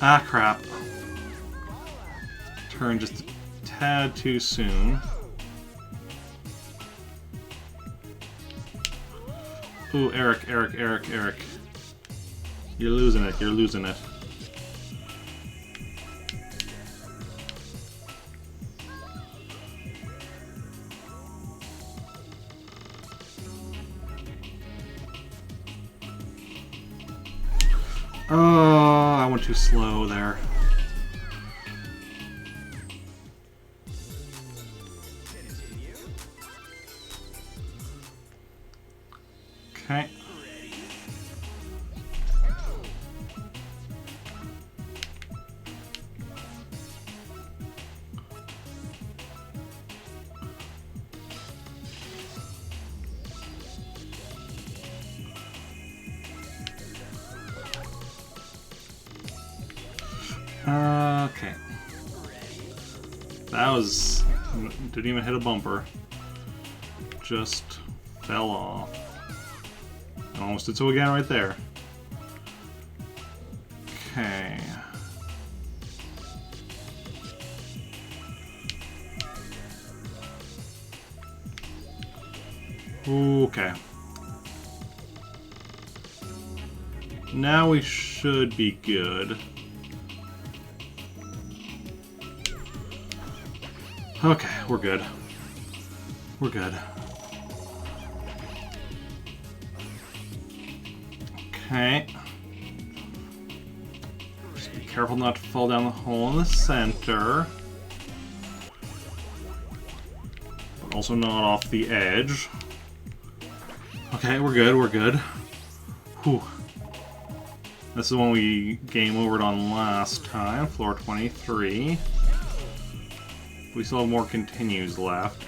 Ah, crap. Turned just a tad too soon. Ooh, Eric. You're losing it. Oh, I went too slow there. Continue. Okay. Ready? Okay. Ready? That was... didn't even hit a bumper. Just fell off. Almost did so again right there. Okay. Okay. Now we should be good. Okay, we're good. We're good. Okay. Just be careful not to fall down the hole in the center. But also not off the edge. Okay, we're good. Whew. This is when we game overed on last time, floor 23. We still have more continues left.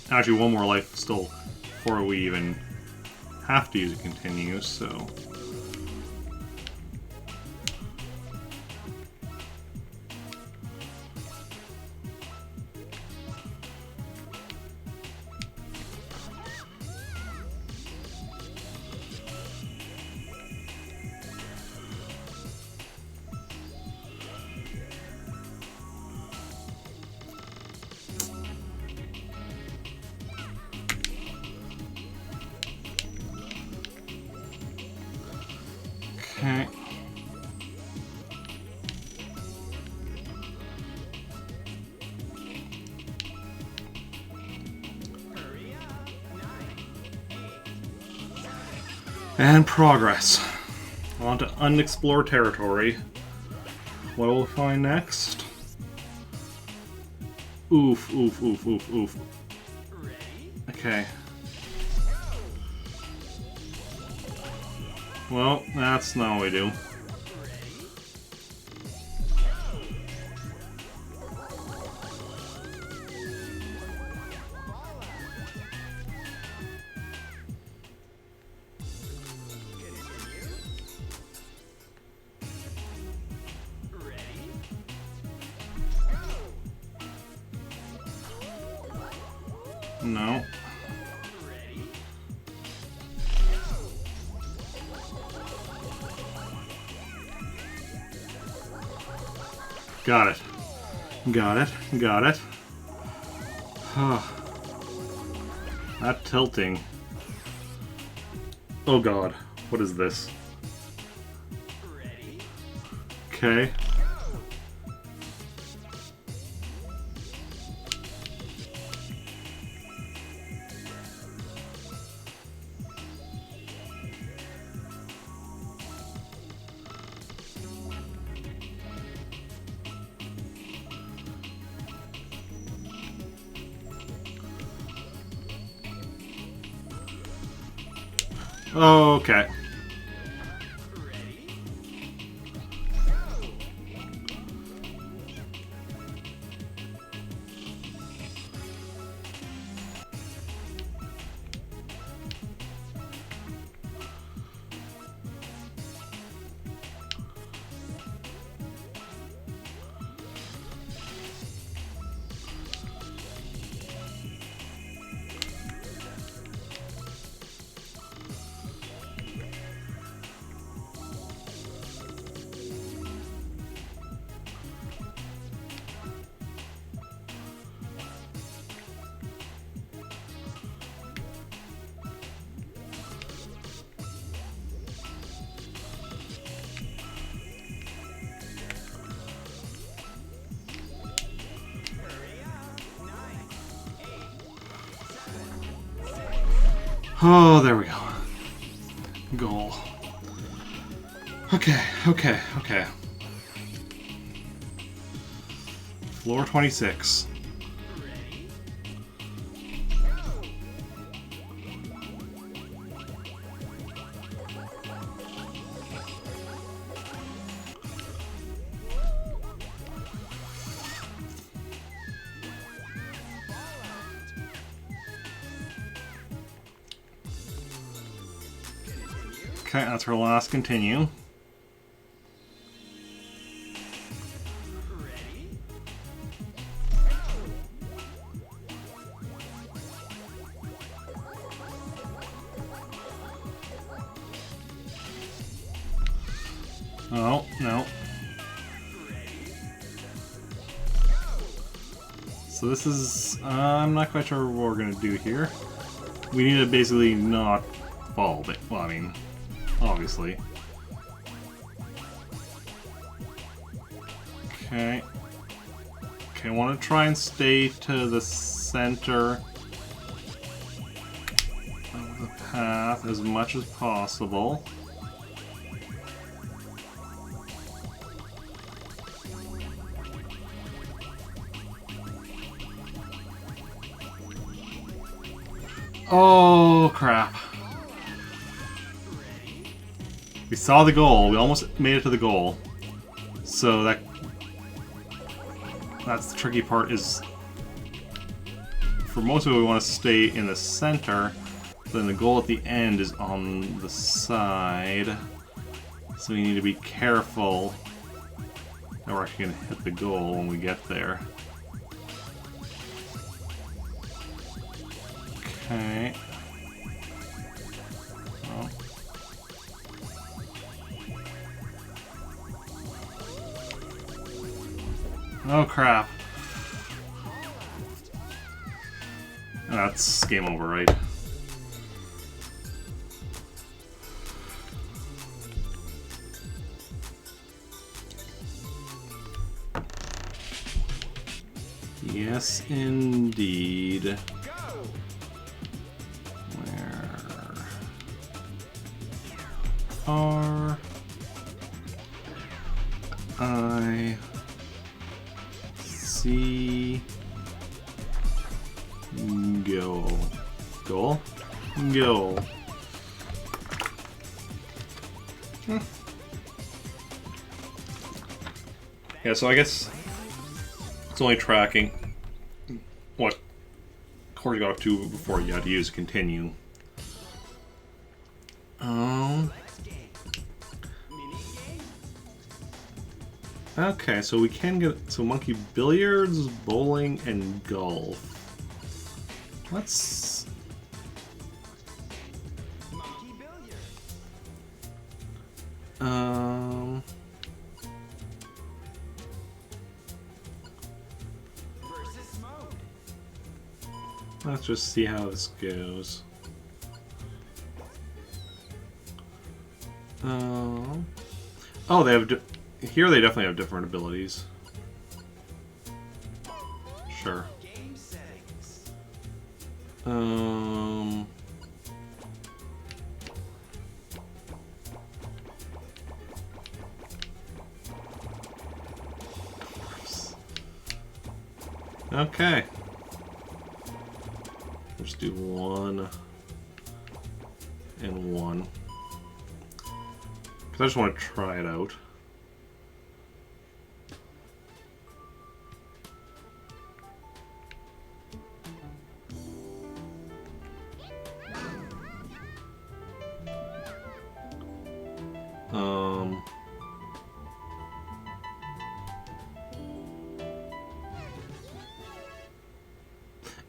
Actually, one more life still before we even have to use a continue, so... Okay. Hurry up. 9, 8, And progress. On to unexplored territory. What will we find next? Oof. ready? Okay. Well, that's not what we do. Ready? Continue. Ready? No. Ready? Got it. That tilting. Oh god. What is this? Ready? Okay. Okay. Ready? Oh, there we go. Goal. Okay, okay, okay. Floor 26. Ready? Okay, that's her last continue. Ready? Oh, no. So this is... I'm not quite sure what we're gonna do here. We need to basically not fall, but, well, I mean, obviously. Okay. Okay, I want to try and stay to the center of the path as much as possible. Oh, crap. We saw the goal. We almost made it to the goal. So that's the tricky part is for most of it we want to stay in the center. Then the goal at the end is on the side. So we need to be careful that we're actually going to hit the goal when we get there. Okay. Well. Oh crap. That's game over, right? Yes, indeed. Where are I see go? Goal? Go. Yeah, so I guess it's only tracking what Corey got up to before you had to use continue. Okay, so we can get monkey billiards, bowling, and golf. Let's Monkey billiard. Versus mode. let's just see how this goes. Oh, they have here. They definitely have different abilities. Sure. Game settings. Okay. Let's do 1 and 1. Because I just want to try it out.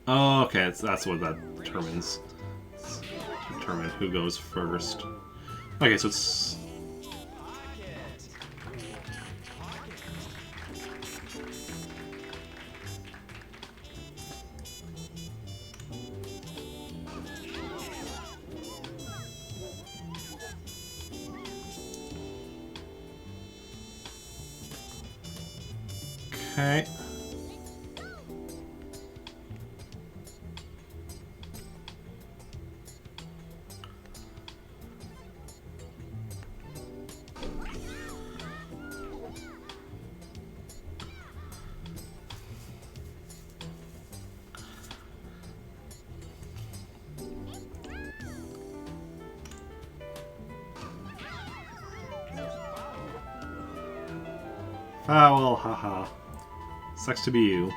Oh, okay, that's what that determines. Determine who goes first. Okay, so it's... Okay. Ah, well, haha. Sucks to be you.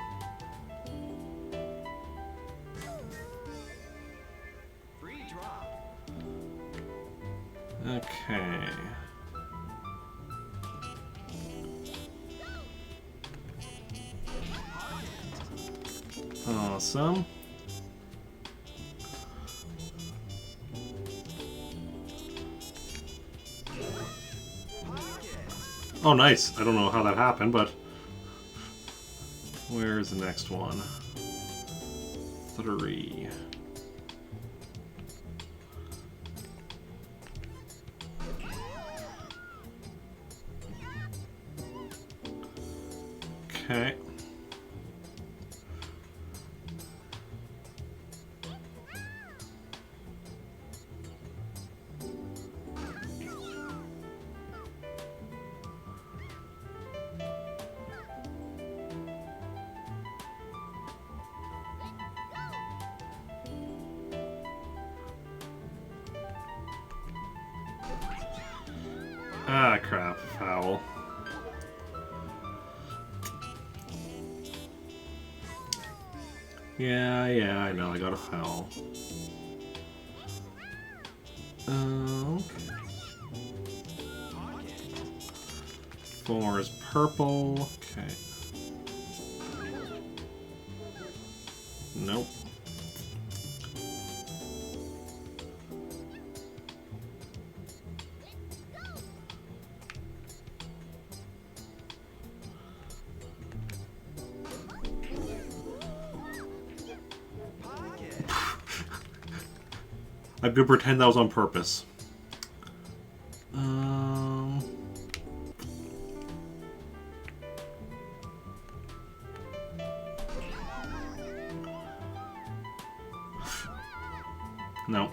Free drop. Okay. Awesome. Pocket. Oh, nice. I don't know how that happened, but... Where's the next one? 3. Okay. Ah, crap. Foul. Yeah, I know. I got a foul. Okay. 4 is purple. Okay. Nope. Pocket. I'm gonna pretend that was on purpose. No.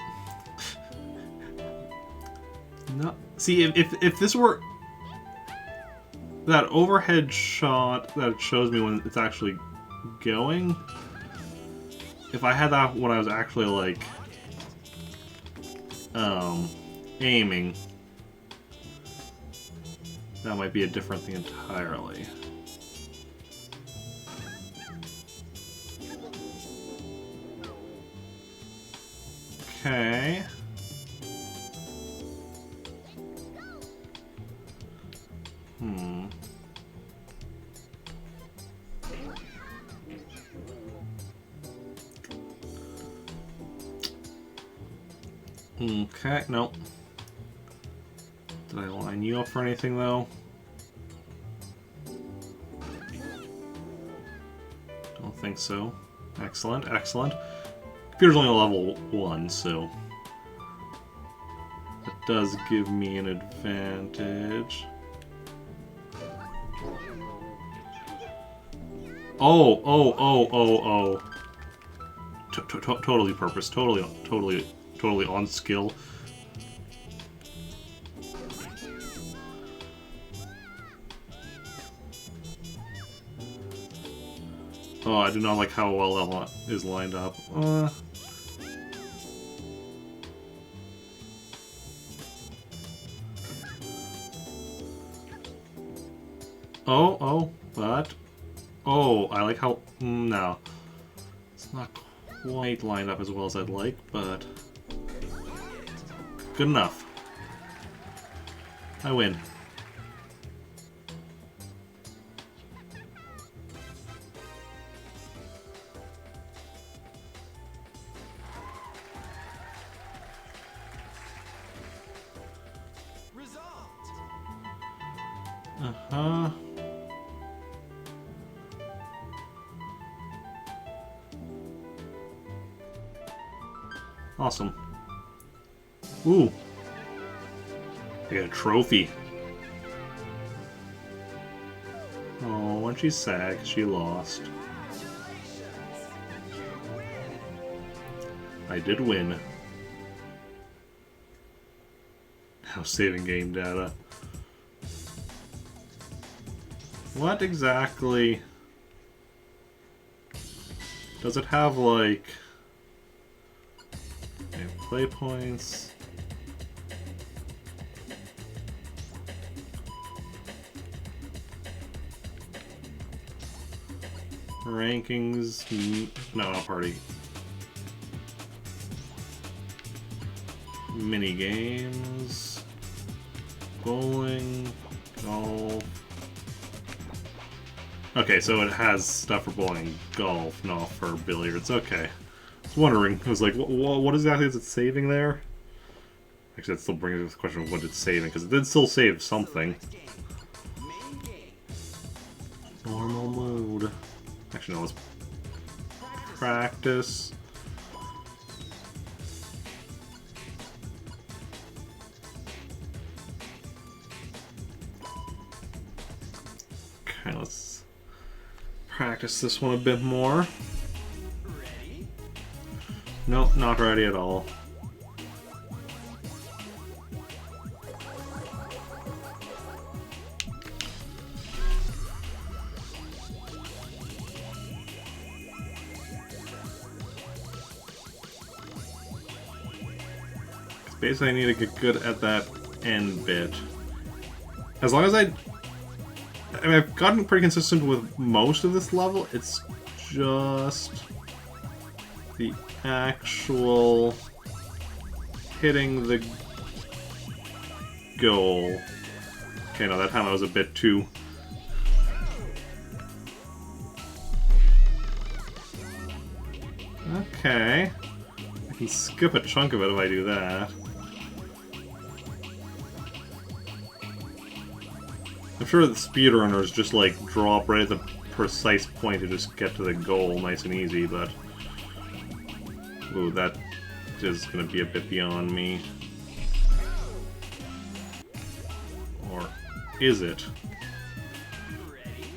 No. See, if this were that overhead shot that it shows me when it's actually going, if I had that when I was actually like aiming, that might be a different thing entirely. Okay. Okay, nope. Did I line you up for anything, though? Don't think so. Excellent, excellent. Computer's only level 1, so... that does give me an advantage. Oh. Totally purpose. Totally on skill. Oh, I do not like how well that is lined up. But... Oh, I like how... no. It's not quite lined up as well as I'd like, but... good enough. I win. Result. Uh-huh. Awesome. Ooh. I got a trophy. Oh, when she's sad 'cause she lost. Congratulations. You win. I did win. Now saving game data. What exactly... does it have, like... okay, play points... Rankings. No, not party. Mini games. Bowling. Golf. Okay, so it has stuff for bowling, golf, not for billiards. Okay. I was wondering. I was like, what exactly is it saving there? Actually, that still brings up the question of what it's saving, because it did still save something. Normal mode. Actually, no, let's practice. Okay, let's practice this one a bit more. Ready? Nope, not ready at all. Basically, I need to get good at that end bit. As long as I mean, I've gotten pretty consistent with most of this level. It's just the actual hitting the goal. Okay, no, that time I was a bit too... Okay. I can skip a chunk of it if I do that. I'm sure the speedrunners just like drop right at the precise point to just get to the goal nice and easy, but... Ooh, that is gonna be a bit beyond me. Or is it? Ready?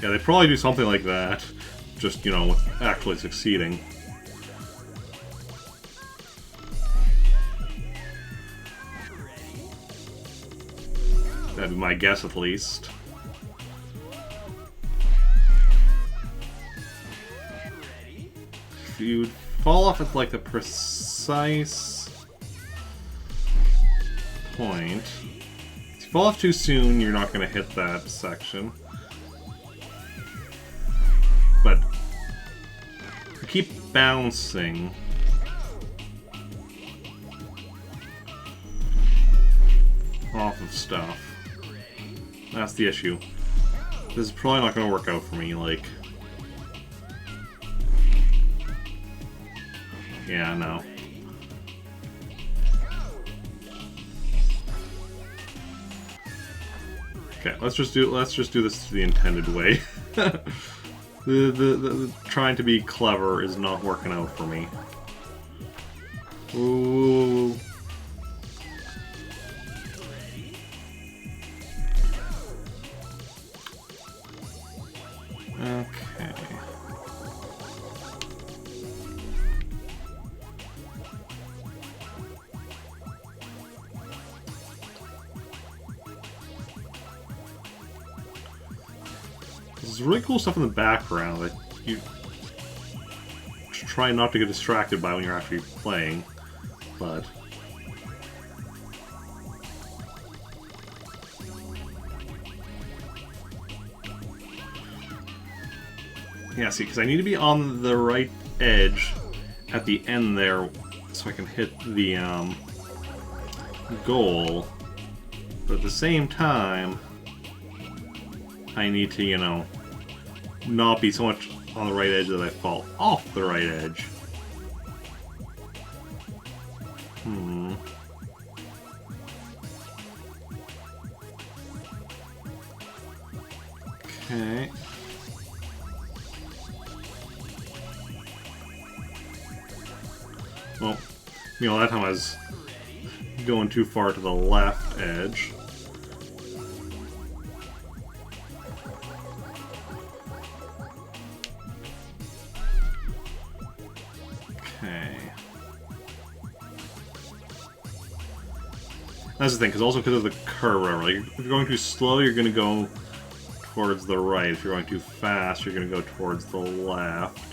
Yeah, they probably do something like that. Just, you know, with actually succeeding. That'd be my guess, at least. Ready? If you fall off at, like, the precise point... If you fall off too soon, you're not gonna hit that section. But... if you keep bouncing... off of stuff. That's the issue. This is probably not going to work out for me, like... Yeah, no. Okay, let's just do this the intended way. the trying to be clever is not working out for me. Ooh. Okay. There's really cool stuff in the background that you try not to get distracted by when you're actually playing, but... Yeah, see, because I need to be on the right edge at the end there so I can hit the goal. But at the same time, I need to, you know, not be so much on the right edge that I fall off the right edge. Okay. Well, you know, that time I was going too far to the left edge. Okay. That's the thing, because also because of the curve, whatever. Like, if you're going too slow, you're going to go towards the right. If you're going too fast, you're going to go towards the left.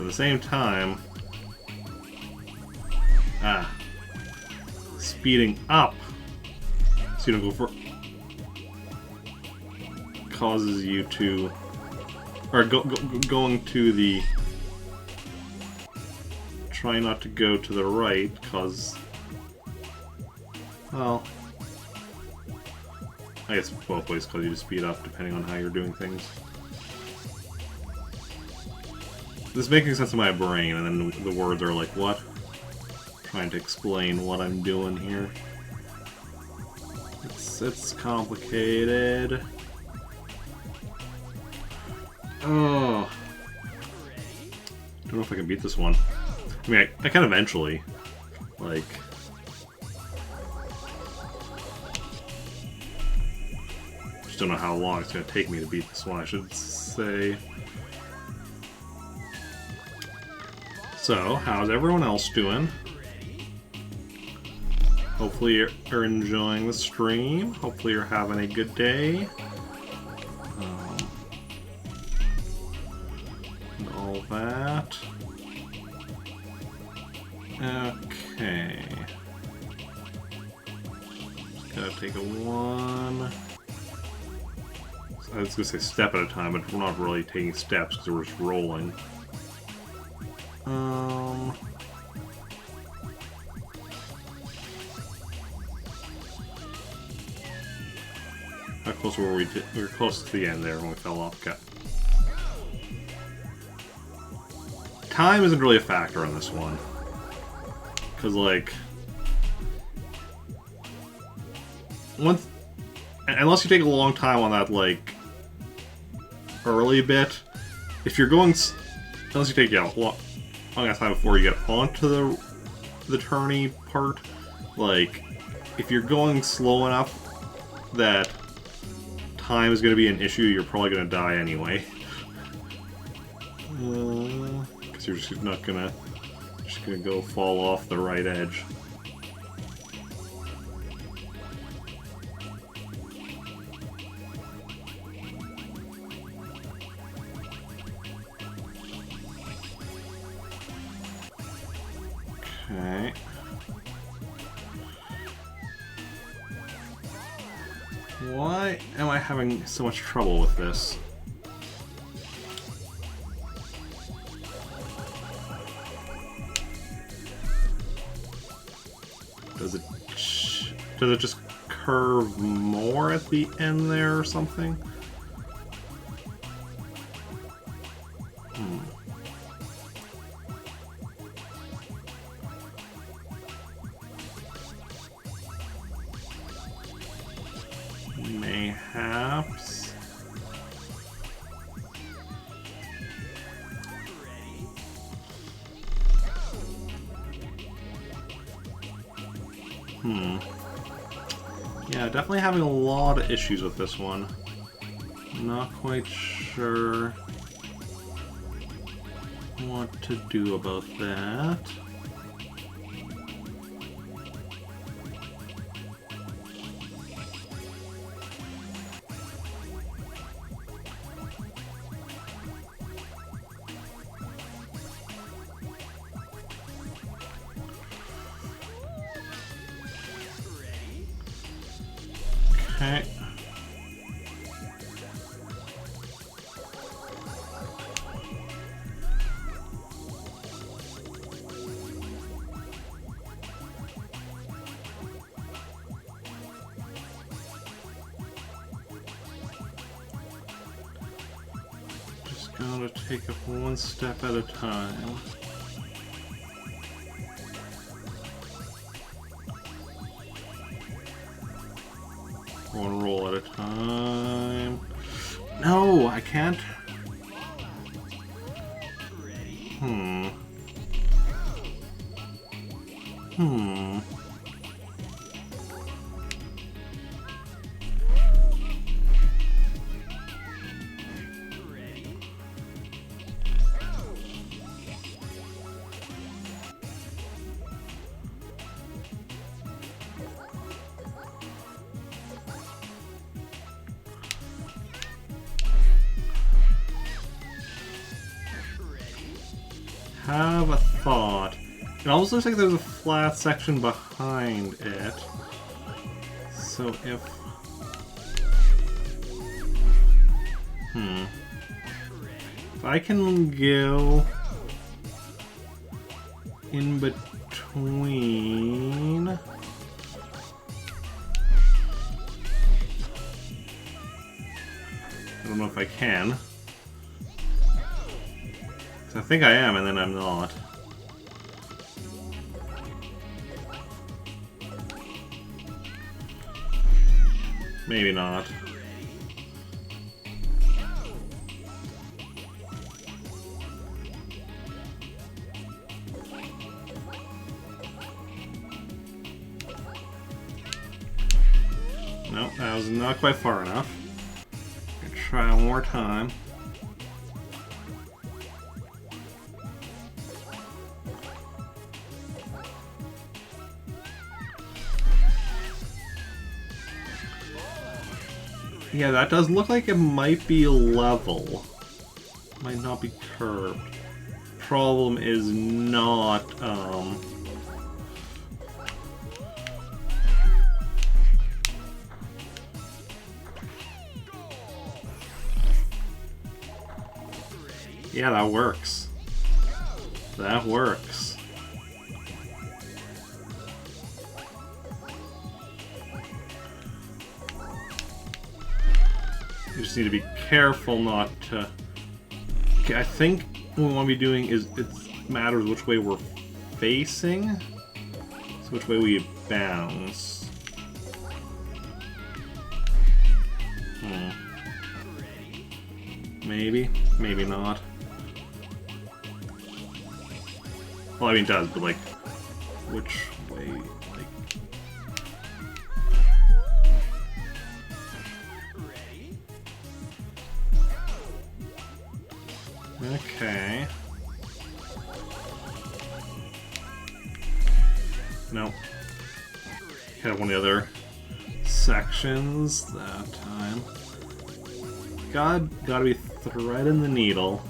At the same time, speeding up so you don't go for causes you to, or going to the, try not to go to the right, cause, well, I guess both ways cause you to speed up depending on how you're doing things. This is making sense in my brain, and then the words are like, what? Trying to explain what I'm doing here. It's complicated. Oh. Don't know if I can beat this one. I mean, I can eventually. Like... just don't know how long it's going to take me to beat this one, I should say. So, how's everyone else doing? Hopefully you're enjoying the stream. Hopefully you're having a good day. And all that. Okay. Just gotta take a one. I was gonna say step at a time, but we're not really taking steps because we're just rolling. How close were we? We were close to the end there when we fell off. Okay. Time isn't really a factor on this one. Because, like... unless you take a long time on that, like... early bit, if you're going... unless you take, yeah, a long enough time before you get onto the turny part, like, if you're going slow enough that time is going to be an issue, you're probably going to die anyway. Because you're just not gonna... just gonna go fall off the right edge. Okay. Why am I having so much trouble with this? Does it just curve more at the end there or something? Mayhaps. Yeah, definitely having a lot of issues with this one. Not quite sure what to do about that. Okay. Just gotta take it one step at a time. One roll at a time. No, I can't. have a thought. It almost looks like there's a flat section behind it. So if... If I can go in between... I don't know if I can. I think I am, and then I'm not. Maybe not. Nope, that was not quite far enough. Gonna try one more time. Yeah, that does look like it might be level. Might not be curved. Problem is not, yeah, that works. That works. You just need to be careful not to... Okay, I think what we want to be doing is it matters which way we're facing. So which way we bounce. Maybe. Maybe not. Well, I mean it does, but like... Which way... Like... Okay. Nope. Hit one of the other sections that time. Gotta be threading the needle.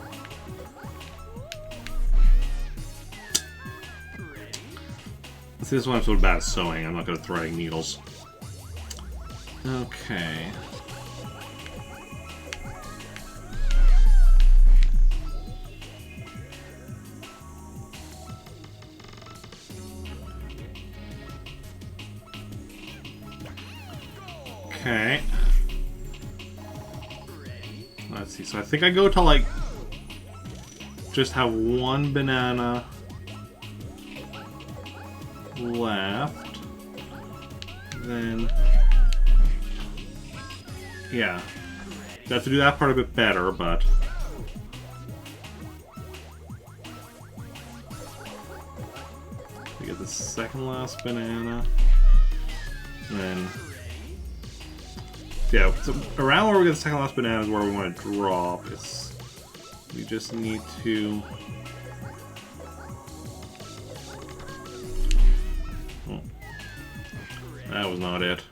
See, this is why I'm so bad at sewing. I'm not good at threading needles. Okay. Okay. Let's see. So I think I go to like just have one banana left. Then yeah. You have to do that part a bit better, but we get the second last banana. And then yeah, so around where we get the second last banana is where we want to drop. We just need to... Oh. That was not it.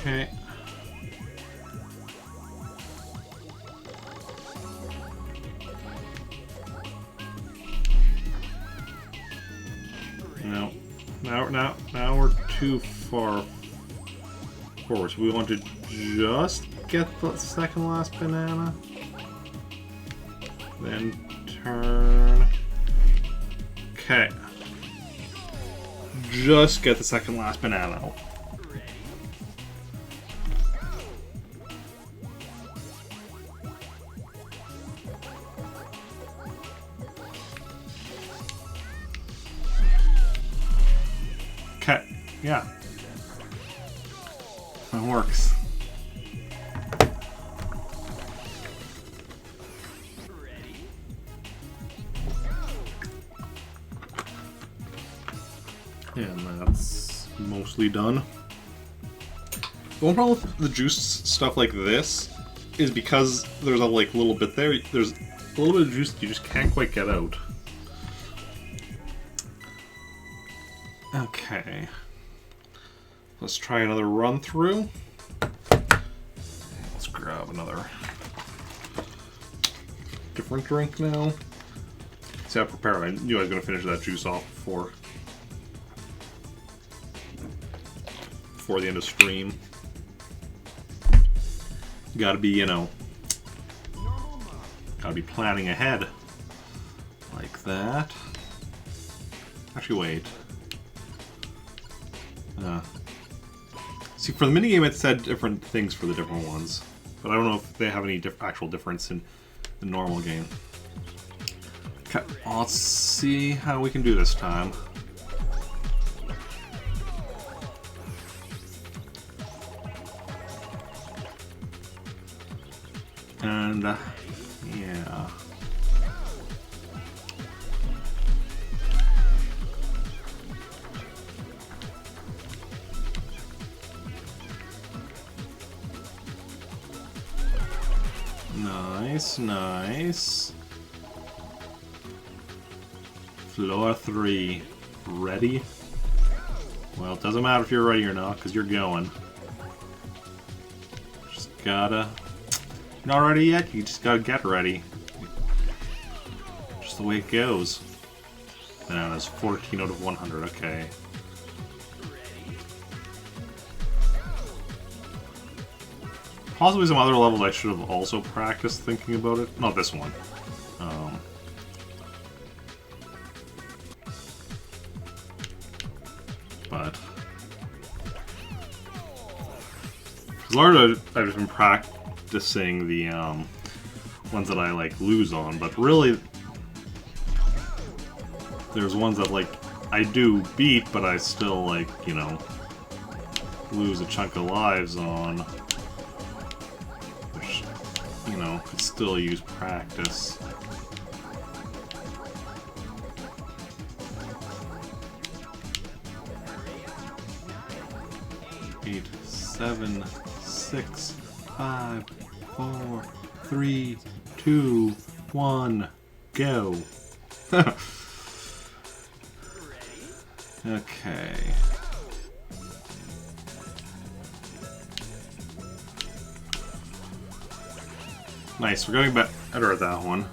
Okay. Now we're too far forward. So we want to just get the second last banana. Then turn. Okay. Just get the second last banana. Okay, yeah. That works. And that's mostly done. The one problem with the juice stuff like this is because there's a like little bit there, there's a little bit of juice that you just can't quite get out. Okay. Let's try another run through. Let's grab another different drink now. See, I prepared. I knew I was going to finish that juice off before the end of stream. Gotta be, you know, gotta be planning ahead. Like that. Actually, wait. See, for the minigame it said different things for the different ones. But I don't know if they have any actual difference in the normal game. Okay, well, let's see how we can do this time. And, yeah. Nice, nice. Floor 3. Ready? Well, it doesn't matter if you're ready or not, because you're going. Just gotta... Not ready yet? You just gotta get ready. Just the way it goes. And that's 14 out of 100, okay. Possibly some other levels I should have also practiced thinking about it. Not this one. But... Because largely I've just been practicing the ones that I like lose on, but really there's ones that like I do beat, but I still like, you know, lose a chunk of lives on. Which, you know, could still use practice. Eight, 7, 6, 5, 4, 3, 2, 1, go. Okay. Nice, we're getting better at that one.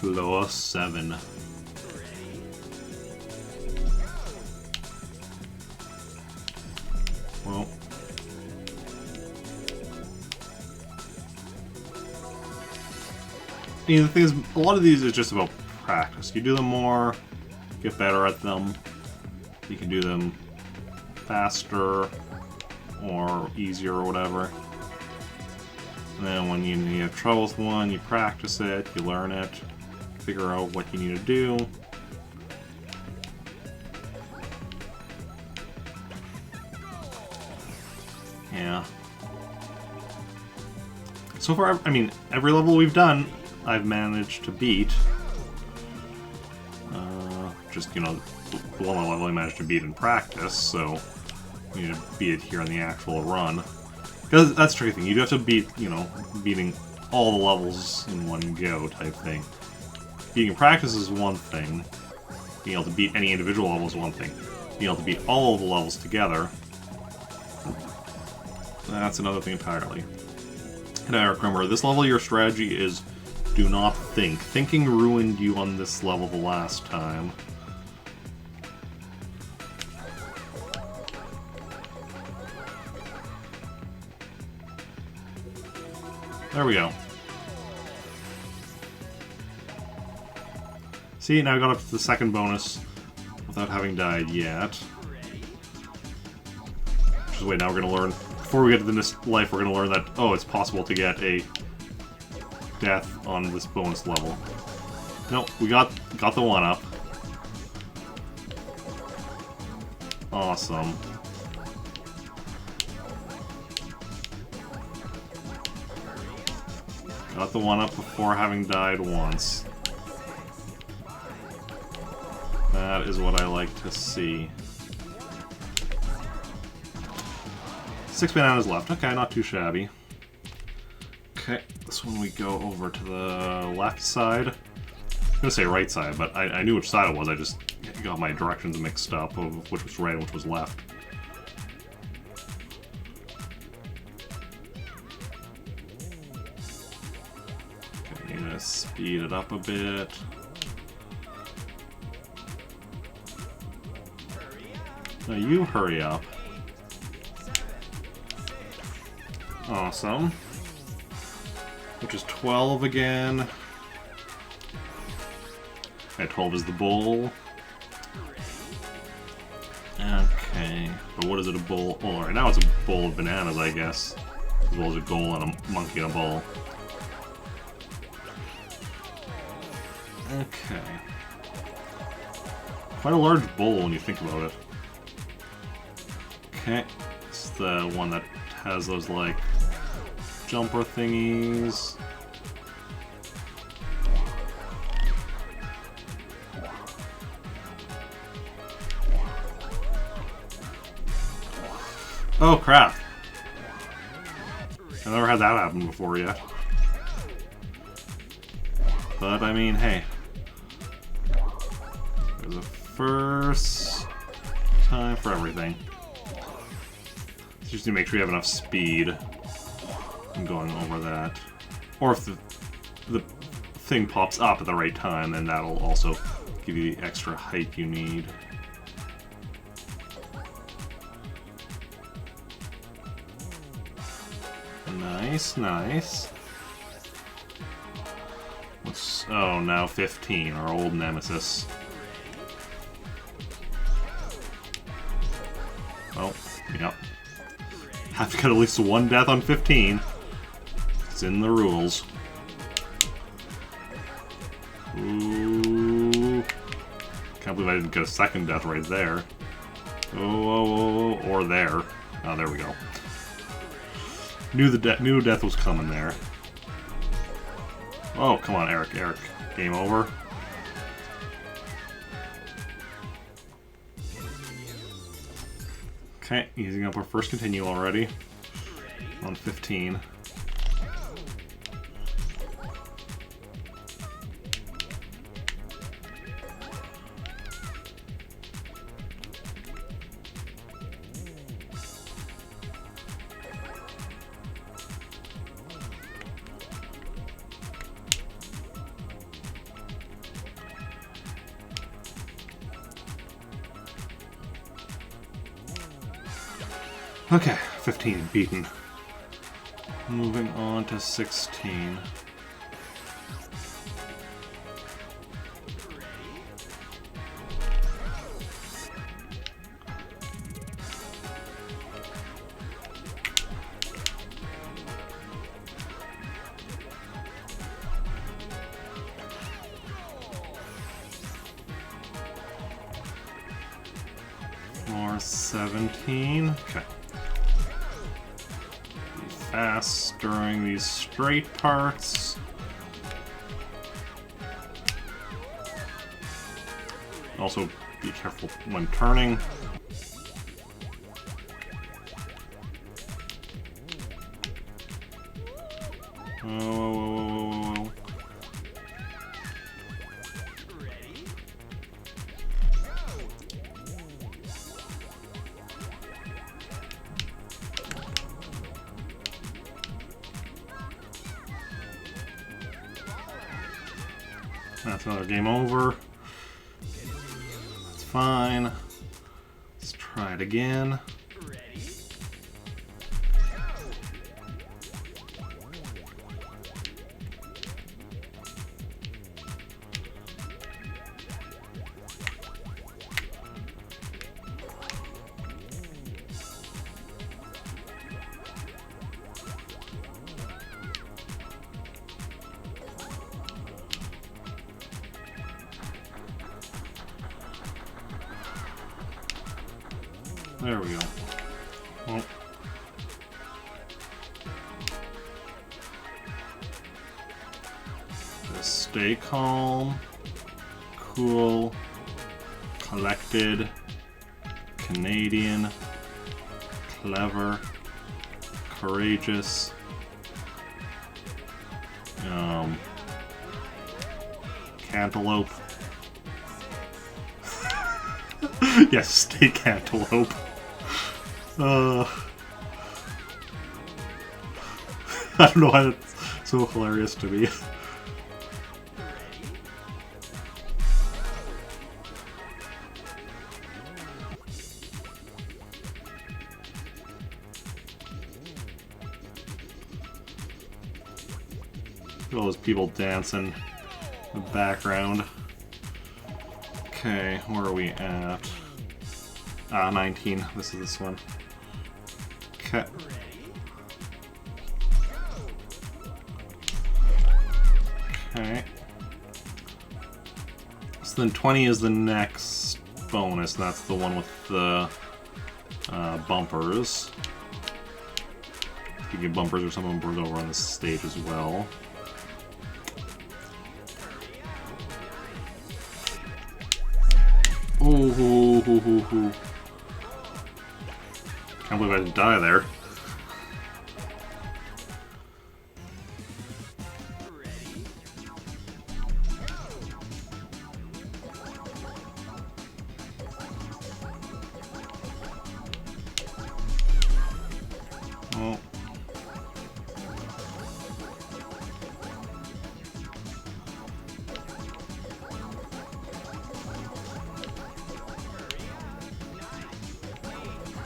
Floor 7. Well. You know, the thing is, a lot of these is just about practice. You do them more, get better at them. You can do them faster or easier or whatever. And then when you have trouble with one, you practice it, you learn it, figure out what you need to do. Yeah. So far, I mean, every level we've done, I've managed to beat. Just, you know, the one level I managed to beat in practice, so we need to beat it here on the actual run. Because that's the tricky thing, you have to beat, you know, beating all the levels in one go type thing. Beating in practice is one thing. Being able to beat any individual level is one thing. Being able to beat all of the levels together, that's another thing entirely. And I remember, this level your strategy is do not think. Thinking ruined you on this level the last time. There we go. See, now I got up to the second bonus without having died yet. Just wait, now we're gonna learn. Before we get to this life, we're gonna learn that, oh, it's possible to get a death on this bonus level. No, we got the one up. Awesome. Got the one up before having died once. That is what I like to see. 6 bananas left. Okay, not too shabby. Okay, this one we go over to the left side. was gonna say right side, but I knew which side it was. I just got my directions mixed up of which was right and which was left. Okay, need to speed it up a bit. Now you hurry up. Awesome. Which is 12 again. Okay, 12 is the bowl. Okay, but what is it a bowl? Oh, right now it's a bowl of bananas, I guess. As well as a goal and a monkey and a ball. Okay. Quite a large bowl when you think about it. Okay, it's the one that has those, like, jumper thingies. Oh crap! I've never had that happen before yet. But I mean, hey. There's a first time for everything. Just need to make sure you have enough speed in going over that. Or if the thing pops up at the right time, then that'll also give you the extra height you need. Nice, nice. Oh, now 15, our old nemesis. Oh, yep. Have to get at least one death on 15. It's in the rules. Ooh. Can't believe I didn't get a second death right there. Oh, or there. Oh, there we go. Knew death was coming there. Oh, come on, Eric. Eric, game over. Okay, using up our first continue already. On 15. Okay, 15 beaten. Moving on to 16. More 17. Okay. Fast during these straight parts. Also, be careful when turning. Oh. That's another game over. That's fine. Let's try it again. There we go. Well, just stay calm, cool, collected, Canadian, clever, courageous, cantaloupe. Yes, steak cantaloupe. I don't know why that's so hilarious to me. All those people dancing in the background. Okay, where are we at? 19. This is this one. Okay. Okay. So then 20 is the next bonus, and that's the one with the bumpers. You can get bumpers or some bumpers over on this stage as well. Ooh. Can't believe I didn't die there. Oh.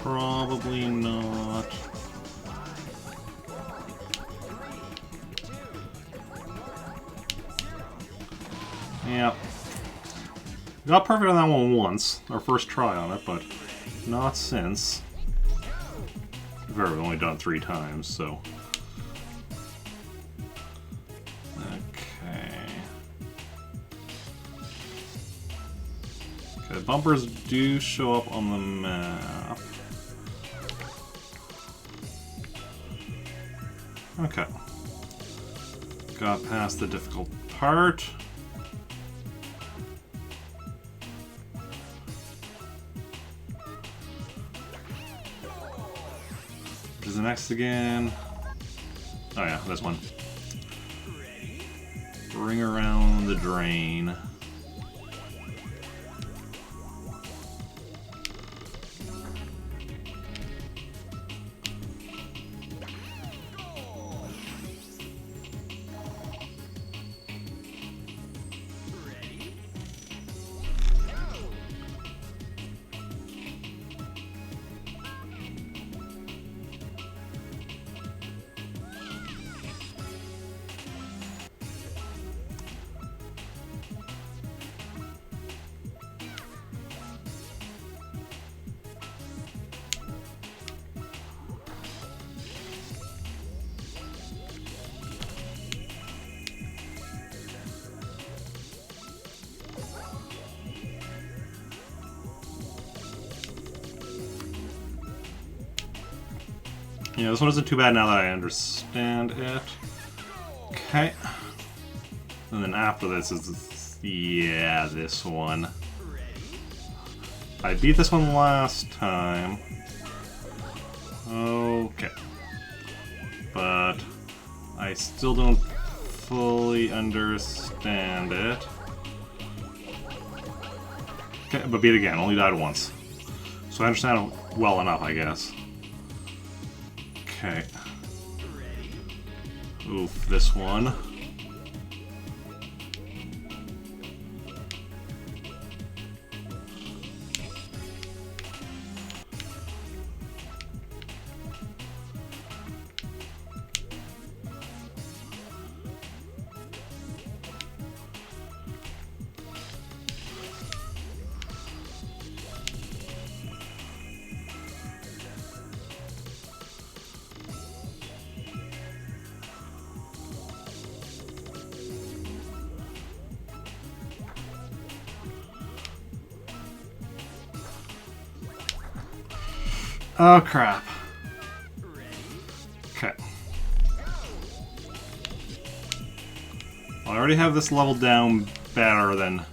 Probably not. Yeah. Got perfect on that one once, our first try on it, but not since. We've only done it 3 times, so. Okay. Okay, bumpers do show up on the map. Okay. Got past the difficult part. Which is the next again? Oh yeah, this one. Bring around the drain. Yeah, this one isn't too bad now that I understand it. Okay. And then after this is, yeah, this one. I beat this one last time. Okay. But I still don't fully understand it. Okay, but beat it again. Only died once. So I understand it well enough, I guess. Okay. Oof, this one. Oh crap. Okay. Well, I already have this level down better than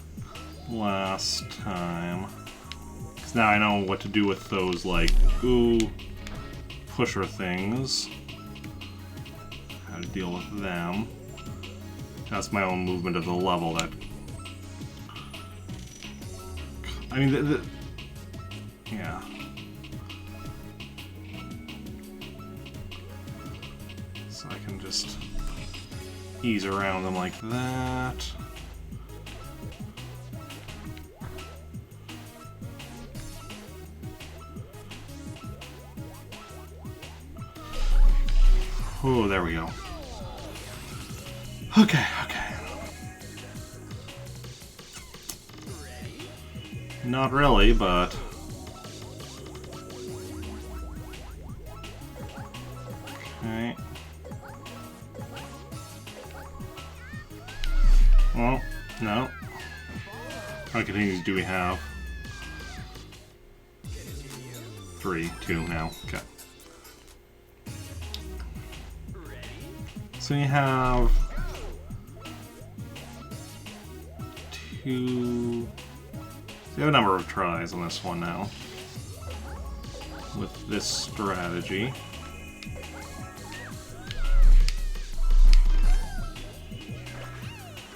last time. Because now I know what to do with those, like, pusher things. How to deal with them. That's my own movement of the level that I mean, yeah. So I can just ease around them like that. Oh, there we go. Okay, okay. Not really, but... Okay. Well, no. How many continues do we have? 3, 2 now. Okay. So you have 2... So you have a number of tries on this one now. With this strategy.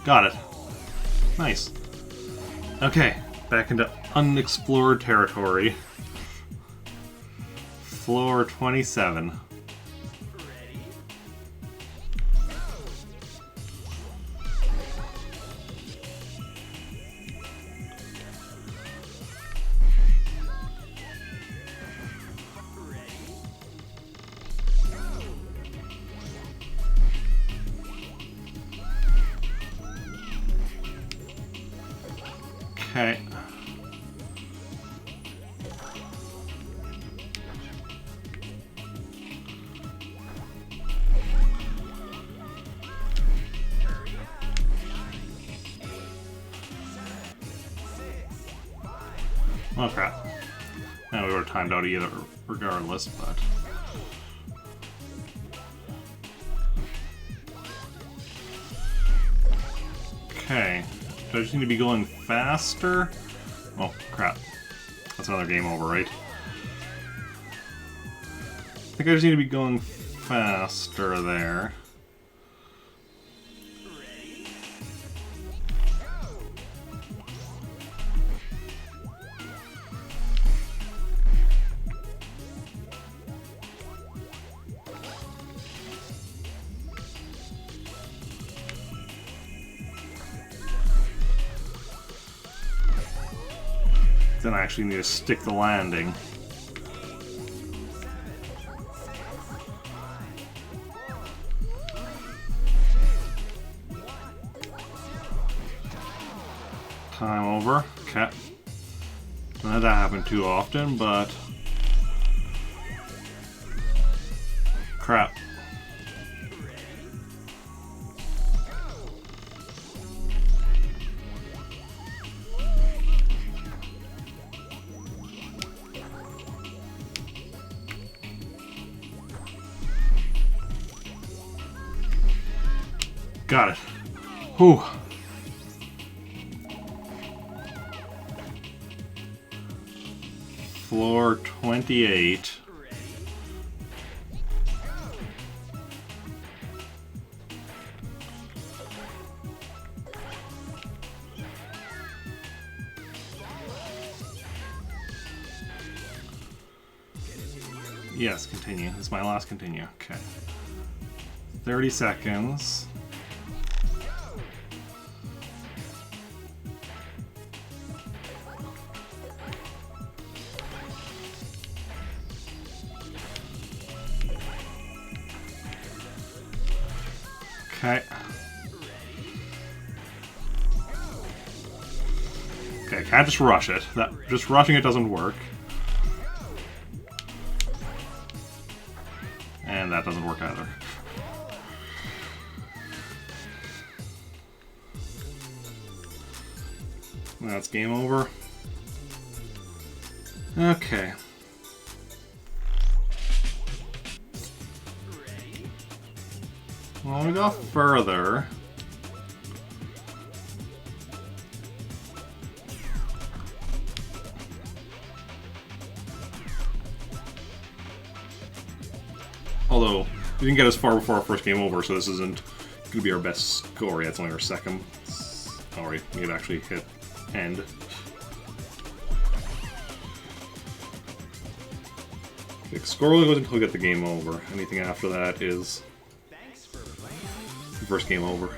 Got it. Nice. Okay, back into unexplored territory. Floor 27. Okay. Oh crap. Now we were timed out either regardless, but... Okay. Do I just need to be going faster? Oh, crap. That's another game over, right? I think I just need to be going faster there. Then I actually need to stick the landing. Time over. Okay. Don't have that happen too often, but... Crap. Got it. Whew. Floor 28. Yes, continue. This is my last continue. Okay. 30 seconds. Okay. Okay, can't just rush it. Just rushing it doesn't work. And that doesn't work either. That's game over. Okay. Well, we go further. Although, we didn't get as far before our first game over, so this isn't going to be our best score yet. It's only our second. Sorry, we had actually hit end. Score only goes until we get the game over. Anything after that is Thanks for playing. first game over.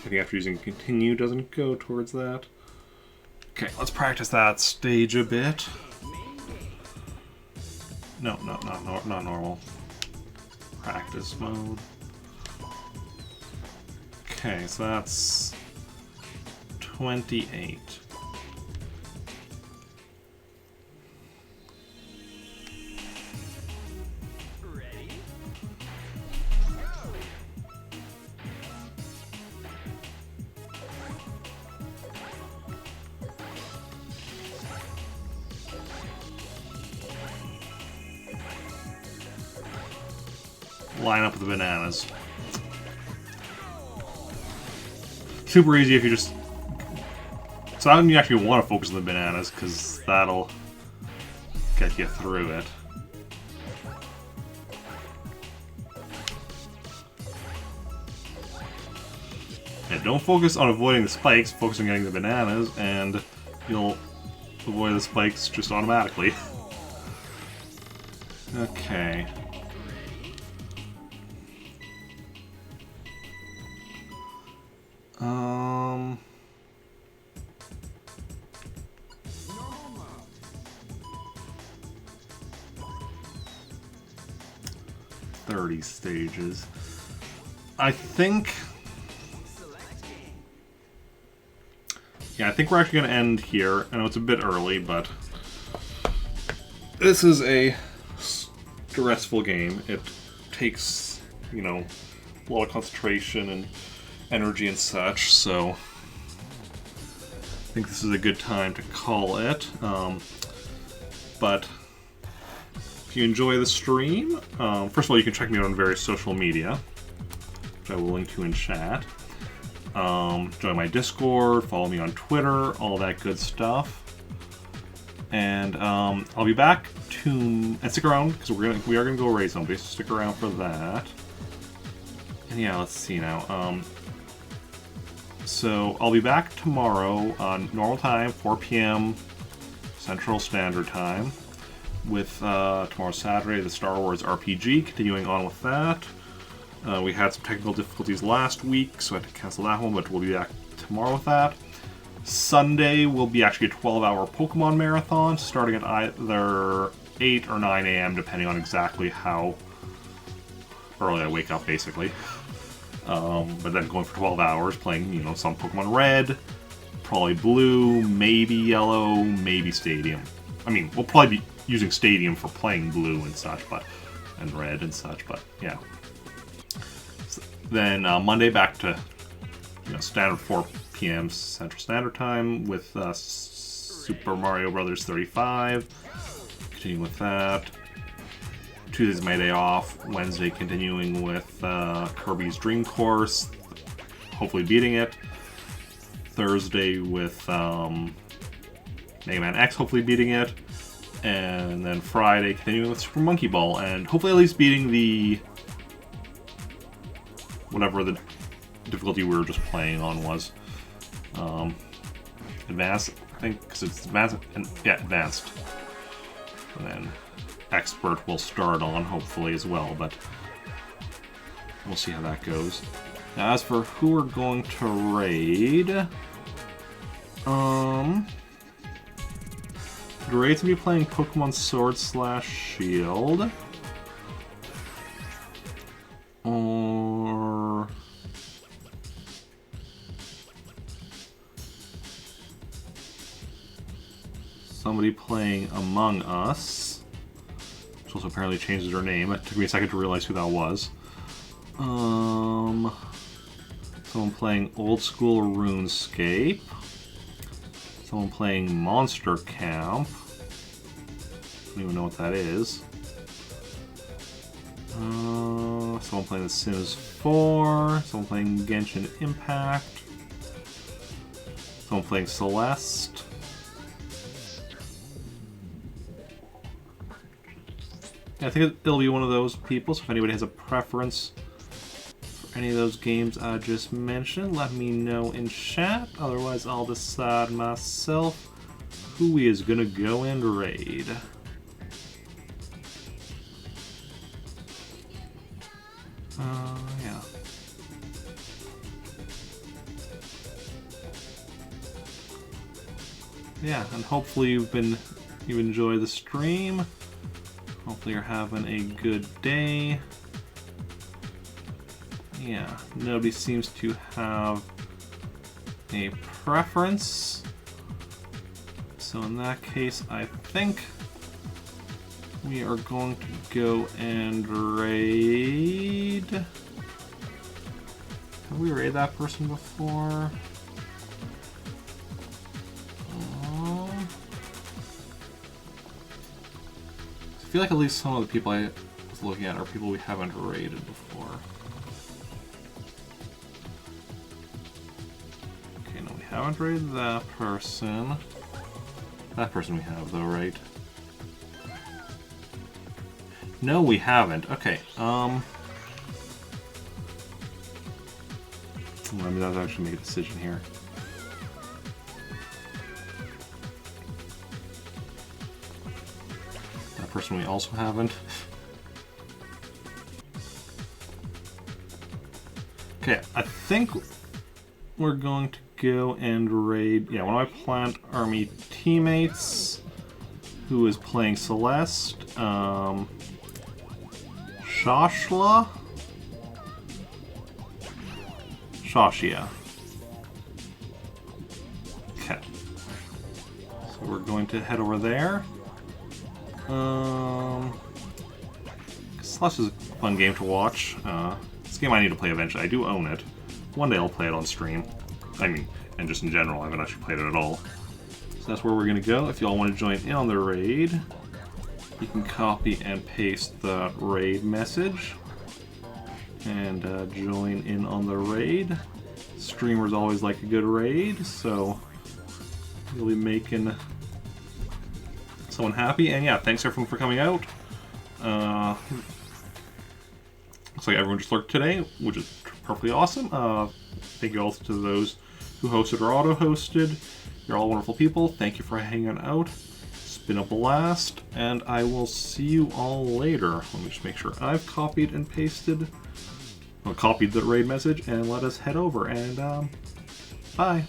Anything after using continue doesn't go towards that. Okay, let's practice that stage a bit. No, not normal. Practice mode. Okay, so that's 28. Ready? Line up with the bananas. Super easy if you just... So I don't actually want to focus on the bananas, because that'll get you through it. Yeah, don't focus on avoiding the spikes, focus on getting the bananas, and you'll avoid the spikes just automatically. Okay. Um... 30 stages. I think... Yeah, I think we're actually going to end here. I know it's a bit early, but... This is a stressful game. It takes, you know, a lot of concentration and energy and such, so... I think this is a good time to call it. But... If you enjoy the stream, first of all, you can check me out on various social media, which I will link to in chat. Join my Discord, follow me on Twitter, all that good stuff. And I'll be back to... And stick around, because we are gonna go raid somebody, so stick around for that. And yeah, let's see now. So I'll be back tomorrow on normal time, 4 p.m. Central Standard Time, with tomorrow Saturday, the Star Wars RPG, continuing on with that. We had some technical difficulties last week, so I had to cancel that one, but we'll be back tomorrow with that. Sunday will be actually a 12-hour Pokemon marathon, starting at either 8 or 9 a.m., depending on exactly how early I wake up, basically. But then going for 12 hours, playing, you know, some Pokemon Red, probably Blue, maybe Yellow, maybe Stadium. I mean, we'll probably be using Stadium for playing Blue and such, and Red and such, but yeah. So then Monday back to, you know, standard 4 p.m. Central Standard Time with Super Mario Brothers 35. Continuing with that. Tuesday's my day off. Wednesday continuing with Kirby's Dream Course, hopefully beating it. Thursday with Mega Man X, hopefully beating it. And then Friday continuing with Super Monkey Ball, and hopefully at least beating the... whatever the difficulty we were just playing on was. Advanced, I think, because it's advanced, yeah, advanced. And then Expert will start on, hopefully, as well, but we'll see how that goes. Now, as for who we're going to raid, the raid's gonna be playing Pokemon Sword / Shield, or somebody playing Among Us, which also apparently changes their name. It took me a second to realize who that was. Someone playing Old School RuneScape. Someone playing Monster Camp. I don't even know what that is. Someone playing The Sims 4. Someone playing Genshin Impact. Someone playing Celeste. Yeah, I think it'll be one of those people, so if anybody has a preference for any of those games I just mentioned, let me know in chat. Otherwise, I'll decide myself who is gonna go and raid. Yeah. Yeah, and hopefully you enjoy the stream. Hopefully you're having a good day. Yeah, nobody seems to have a preference. So in that case, I think we are going to go and raid. Have we raided that person before? I feel like at least some of the people I was looking at are people we haven't raided before. Okay, no, we haven't raided that person. That person we have, though, right? No, we haven't. Okay, let me not actually make a decision here. That person we also haven't. Okay, I think we're going to go and raid, yeah, one of my Plant Army teammates who is playing Celeste, Shashla? Shashia. Okay. So we're going to head over there. Celeste is a fun game to watch. This game I need to play eventually. I do own it. One day I'll play it on stream. I mean, and just in general, I haven't actually played it at all. So that's where we're going to go. If y'all want to join in on the raid, you can copy and paste the raid message and join in on the raid. Streamers always like a good raid, so you'll be making someone happy. And yeah, thanks everyone for coming out. Looks like everyone just lurked today, which is perfectly awesome. Thank you all to those who hosted or auto-hosted. You're all wonderful people. Thank you for hanging out. It's been a blast, and I will see you all later. Let me just make sure I've copied and pasted, copied the raid message, and let us head over, and bye.